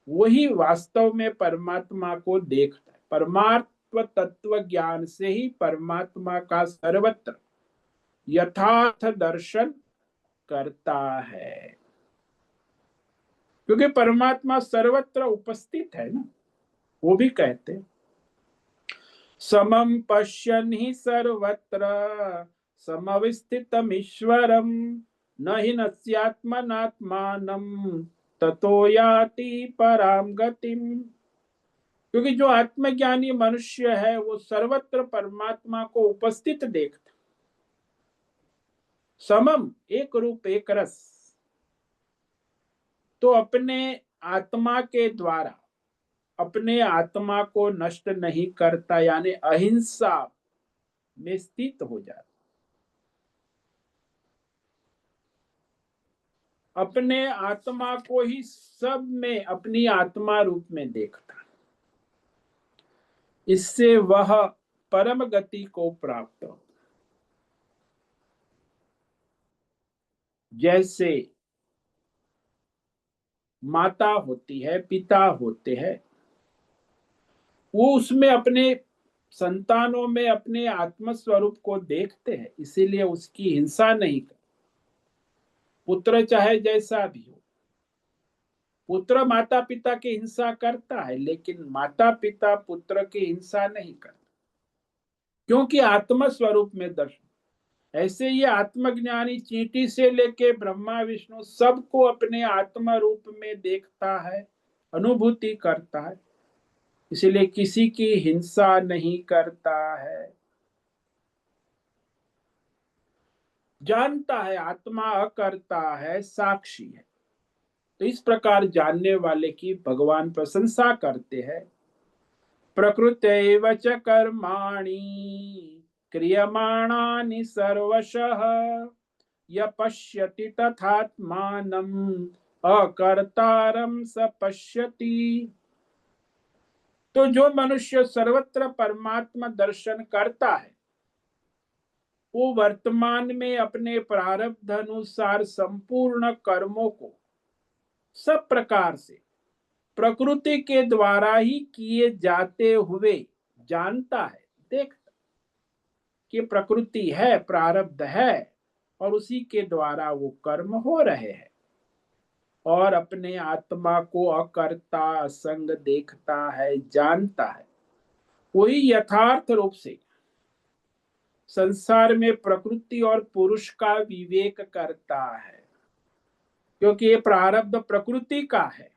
S1: वही वास्तव में परमात्मा को देखता है। परमात्म तत्व ज्ञान से ही परमात्मा का सर्वत्र यथार्थ दर्शन करता है, क्योंकि परमात्मा सर्वत्र उपस्थित है ना। वो भी कहते हैं समम पश्यन् हि सर्वत्र समवस्थितमीश्वरं न हि नस्यात्मनात्मानं ततो याति पराम गतिम। क्योंकि जो आत्मज्ञानी मनुष्य है वो सर्वत्र परमात्मा को उपस्थित देखता, समम, एक रूप एक रस, तो अपने आत्मा के द्वारा अपने आत्मा को नष्ट नहीं करता, यानी अहिंसा में स्थित हो जाता, अपने आत्मा को ही सब में अपनी आत्मा रूप में देखता। इससे वह परम गति को प्राप्त हो। जैसे माता होती है, पिता होते हैं, वो उसमें अपने संतानों में अपने आत्म स्वरूप को देखते हैं, इसीलिए उसकी हिंसा नहीं करते। पुत्र चाहे जैसा भी हो, पुत्र माता पिता की हिंसा करता है, लेकिन माता पिता पुत्र की हिंसा नहीं करता, क्योंकि आत्म स्वरूप में दर्शन। ऐसे ये आत्मज्ञानी चींटी से लेके ब्रह्मा विष्णु सबको अपने आत्म रूप में देखता है, अनुभूति करता है, इसलिए किसी की हिंसा नहीं करता है। जानता है, आत्मा अकर्ता है, साक्षी है। तो इस प्रकार जानने वाले की भगवान प्रशंसा करते हैं। प्रकृतैव च कर्माणि क्रियमाणानि सर्वशः य पश्यति तथात्मानम् अकर्तारं स पश्यति। तो जो मनुष्य सर्वत्र परमात्मा दर्शन करता है, वो वर्तमान में अपने प्रारब्ध अनुसार संपूर्ण कर्मों को सब प्रकार से प्रकृति के द्वारा ही किए जाते हुए जानता है, देखता कि प्रकृति है, प्रारब्ध है, और उसी के द्वारा वो कर्म हो रहे हैं। और अपने आत्मा को अकर्ता असंग देखता है, जानता है। वही यथार्थ रूप से संसार में प्रकृति और पुरुष का विवेक करता है, क्योंकि ये प्रारब्ध प्रकृति का है,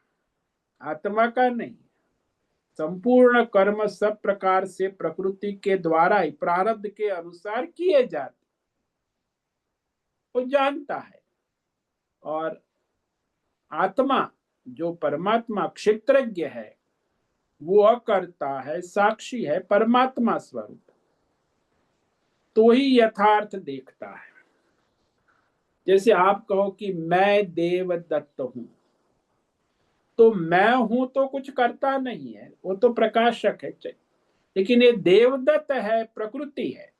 S1: आत्मा का नहीं। संपूर्ण कर्म सब प्रकार से प्रकृति के द्वारा ही प्रारब्ध के अनुसार किए जाते, वो जानता है। और आत्मा जो परमात्मा क्षेत्रज्ञ है, वो अकर्ता है, साक्षी है, परमात्मा स्वरूप, तो ही यथार्थ देखता है। जैसे आप कहो कि मैं देवदत्त हूं, तो मैं हूं तो कुछ करता नहीं है, वो तो प्रकाशक है। लेकिन ये देवदत्त है, प्रकृति है,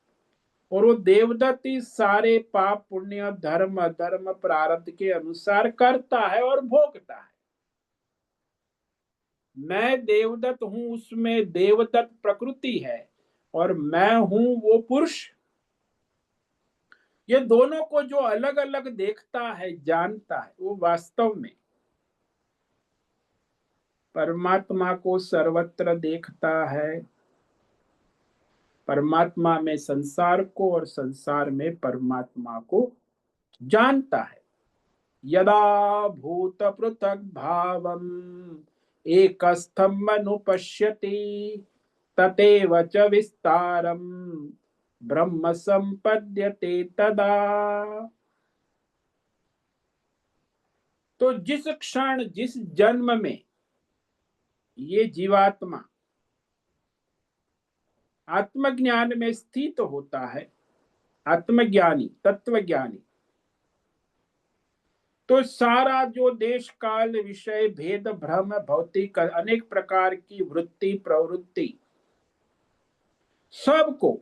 S1: और वो देवदत्त ही सारे पाप पुण्य धर्म अधर्म प्रारब्ध के अनुसार करता है और भोगता है। मैं देवदत्त हूं, उसमें देवदत्त प्रकृति है, और मैं हूं वो पुरुष। ये दोनों को जो अलग अलग देखता है, जानता है, वो वास्तव में परमात्मा को सर्वत्र देखता है, परमात्मा में संसार को और संसार में परमात्मा को जानता है। यदा भूत पृथक भावम एकस्थम अनुपश्यति ततेव च विस्तारम ब्रह्म संपद्यते तदा। तो जिस क्षण, जिस जन्म में ये जीवात्मा आत्मज्ञान में स्थित होता है, आत्मज्ञानी तत्वज्ञानी, तो सारा जो देश काल विषय भेद भ्रम भौतिक अनेक प्रकार की वृत्ति प्रवृत्ति सबको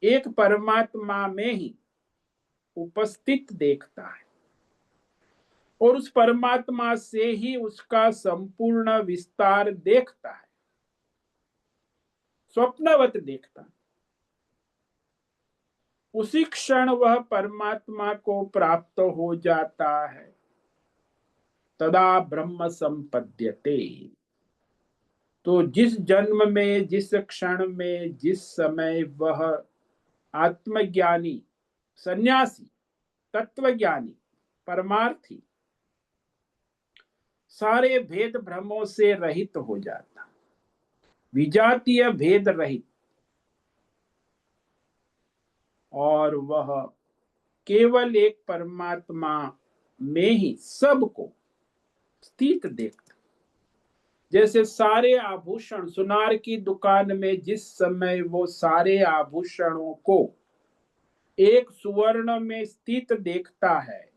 S1: एक परमात्मा में ही उपस्थित देखता है, और उस परमात्मा से ही उसका संपूर्ण विस्तार देखता है, स्वप्नवत देखता है। उसी क्षण वह परमात्मा को प्राप्त हो जाता है। तदा ब्रह्म संपद्यते। तो जिस जन्म में, जिस क्षण में, जिस समय वह आत्मज्ञानी सन्यासी तत्वज्ञानी परमार्थी सारे भेद भ्रमों से रहित हो जाता, विजातीय भेद रहित, और वह केवल एक परमात्मा में ही सबको स्थित देखता। जैसे सारे आभूषण, सुनार की दुकान में जिस समय वो सारे आभूषणों को एक सुवर्ण में स्थित देखता है,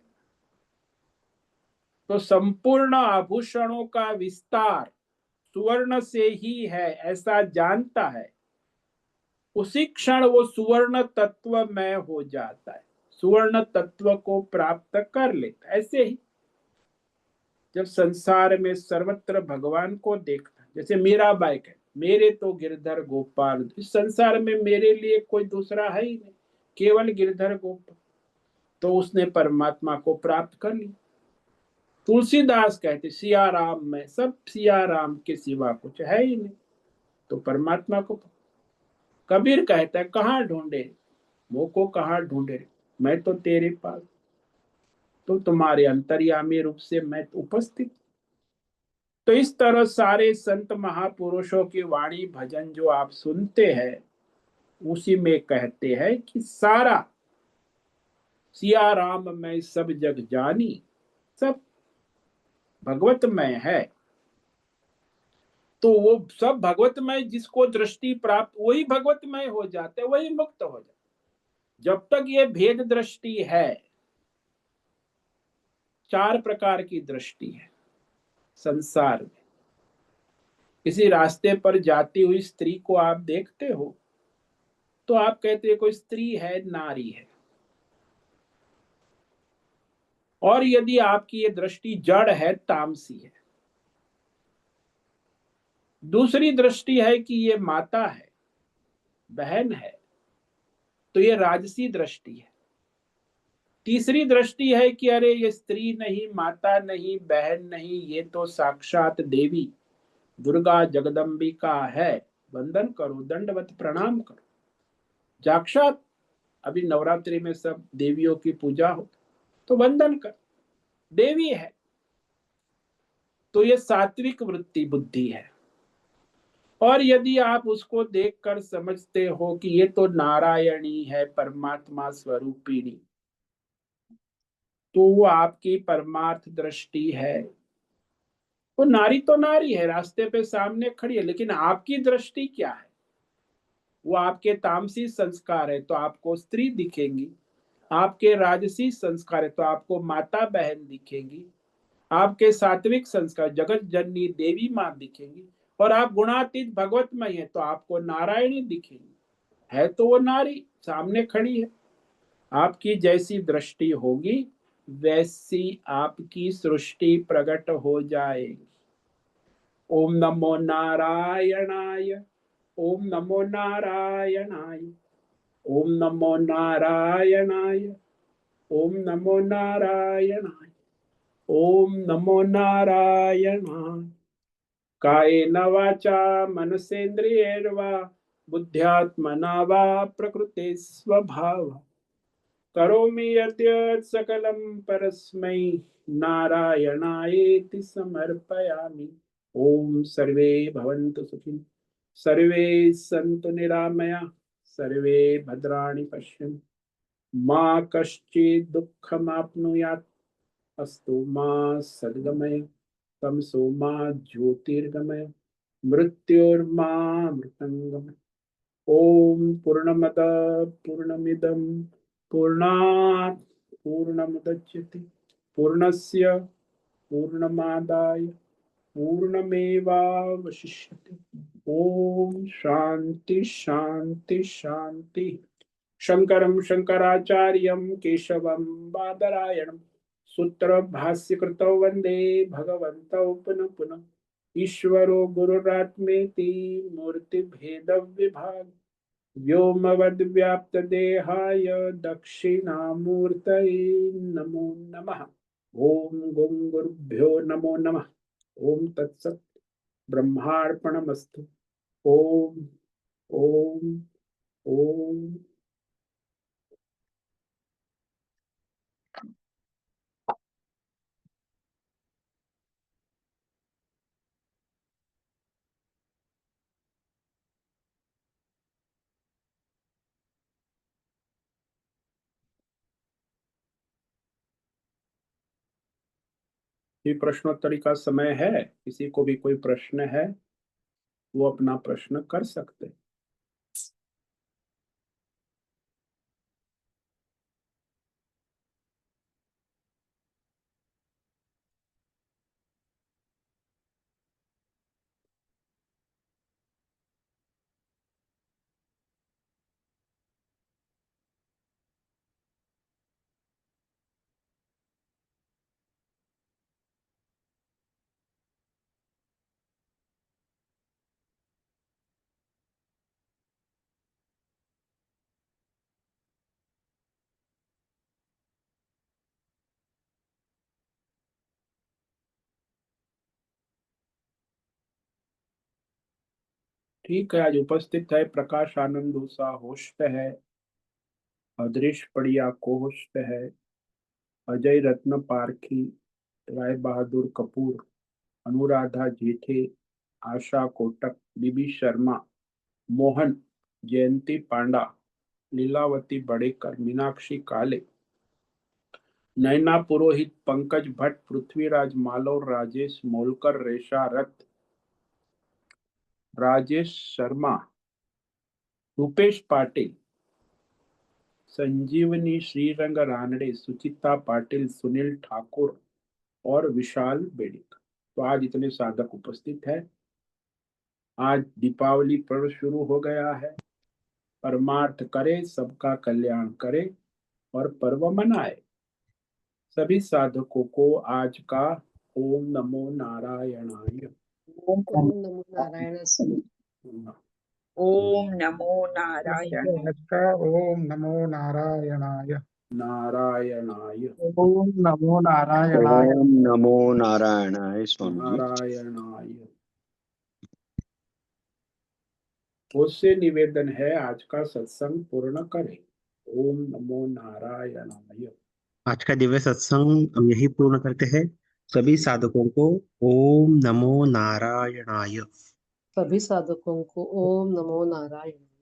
S1: तो संपूर्ण आभूषणों का विस्तार सुवर्ण से ही है ऐसा जानता है। उसी क्षण वो सुवर्ण तत्व में हो जाता है, सुवर्ण तत्व को प्राप्त कर लेता। ऐसे ही जब संसार में सर्वत्र भगवान को देखता, जैसे मीराबाई है, मेरे तो गिरधर गोपाल, इस संसार में मेरे लिए कोई दूसरा है ही नहीं, केवल गिरधर गोपाल, तो उसने परमात्मा को प्राप्त कर लिया। तुलसीदास कहते सिया राम में, सब सिया राम के सिवा कुछ है ही नहीं, तो परमात्मा को। कबीर कहता है कहाँ ढूंढे वो को, कहाँ ढूंढे मैं तो तेरे पास, तो तुम्हारे अंतर्यामी रूप से मैं उपस्थित। तो इस तरह सारे संत महापुरुषों की वाणी भजन जो आप सुनते हैं, उसी में कहते हैं कि सारा सिया राम मैं सब जग जानी, सब भगवतमय है। तो वो सब भगवतमय जिसको दृष्टि प्राप्त, वही भगवतमय हो जाते, वही मुक्त हो जाते। जब तक ये भेद दृष्टि है, चार प्रकार की दृष्टि है संसार में। किसी रास्ते पर जाती हुई स्त्री को आप देखते हो तो आप कहते हैं कोई स्त्री है, नारी है। और यदि आपकी ये दृष्टि जड़ है, तामसी है। दूसरी दृष्टि है कि ये माता है, बहन है, तो ये राजसी दृष्टि है। तीसरी दृष्टि है कि अरे ये स्त्री नहीं, माता नहीं, बहन नहीं, ये तो साक्षात देवी दुर्गा जगदम्बिका है। वंदन करो, दंडवत प्रणाम करो। साक्षात अभी नवरात्रि में सब देवियों की पूजा हो, तो वंदन कर, देवी है। तो ये सात्विक वृत्ति बुद्धि है। और यदि आप उसको देखकर समझते हो कि ये तो नारायणी है, परमात्मा स्वरूपिणी, तो वो आपकी परमार्थ दृष्टि है। वो नारी तो नारी है, रास्ते पे सामने खड़ी है, लेकिन आपकी दृष्टि क्या है? वो आपके तामसी संस्कार है तो आपको स्त्री दिखेंगी, आपके राजसी संस्कार है तो आपको माता बहन दिखेंगी, आपके सात्विक संस्कार जगत जननी देवी माँ दिखेंगी, और आप गुणातीत भगवतमय है तो आपको नारायणी दिखेंगी। है तो वो नारी सामने खड़ी है। आपकी जैसी दृष्टि होगी वैसी आपकी सृष्टि प्रकट हो जाएगी। ओम नमो नारायणाय, ओम नमो नारायणाय, ओम नमो नारायणाय, ओम नमो नारायणाय, ओम नमो नारायणाय। कायेन वाचा मनसेन्द्रियैर्वा बुद्ध्यात्मना वा प्रकृते स्वभाव करोमि यद्यत् सकलं परस्मै नारायणायेति समर्पयामि। ओम सर्वे भवन्तु सुखिनः, सर्वे सन्तु निरामया, सर्वे भद्राणि पश्यन्तु, मा कश्चित् दुःखमाप्नुयात्। अस्तु मा सद्गमय, तमसो मा ज्योतिर्गमय, मृत्योर्मा मृतङ्गमय। ओम पूर्णमद पूर्णमिदं पूर्णात् पूर्णमुदच्यते पूर्णस्य पूर्णमादाय पूर्णमेवावशिष्यते। ओम शांति शांति शांति। शंकरं शंकराचार्यं केशवं बादरायणं सूत्र भाष्य कृतौ वंदे भगवन्तौ पुनः पुनः। ईश्वरो गुरुरात्मेति मूर्ति भेद विभाग व्योमवद्व्याप्तदेहाय दक्षिणामूर्तये नमो नमः। ओम गुं गुरुभ्यो नमो नमः। ओम तत्सत् ब्रह्मार्पणमस्तु। ओम ओम ओम। ये प्रश्नोत्तरी का समय है, किसी को भी कोई प्रश्न है वो अपना प्रश्न कर सकते हैं। ठीक है, आज उपस्थित है प्रकाश आनंद उषा होस्ट है, अदृश पड़िया को होस्ट है, अजय रत्न पारखी, राय बहादुर कपूर, अनुराधा जेठे, आशा कोटक, बीबी शर्मा, मोहन, जयंती पांडा, लीलावती बड़ेकर, मीनाक्षी काले, नैना पुरोहित, पंकज भट्ट, पृथ्वीराज मालोर, राजेश मोलकर, रेशा रथ, राजेश शर्मा, रूपेश पाटिल, संजीवनी, श्रीरंग रानडे, सुचिता पाटिल, सुनील ठाकुर और विशाल बेड़िक। तो आज इतने साधक उपस्थित है। आज दीपावली पर्व शुरू हो गया है। परमार्थ करे, सबका कल्याण करे और पर्व मनाए। सभी साधकों को आज का ओम नमो नारायणाय।
S2: ओम नमो नारायण।
S3: ओम नमो नारायण।
S4: ओम नमो नारायणाय।
S1: नारायणाय
S4: ओम नमो नारायणाय।
S5: ओम नमो नारायणाय। स्वामी जी,
S1: नारायणाय। उससे निवेदन है आज का सत्संग पूर्ण करें। ओम नमो नारायणाय।
S6: आज का दिव्य सत्संग हम यही पूर्ण करते हैं। सभी साधकों को ओम नमो नारायणाय।
S2: सभी साधकों को ओम नमो नारायण।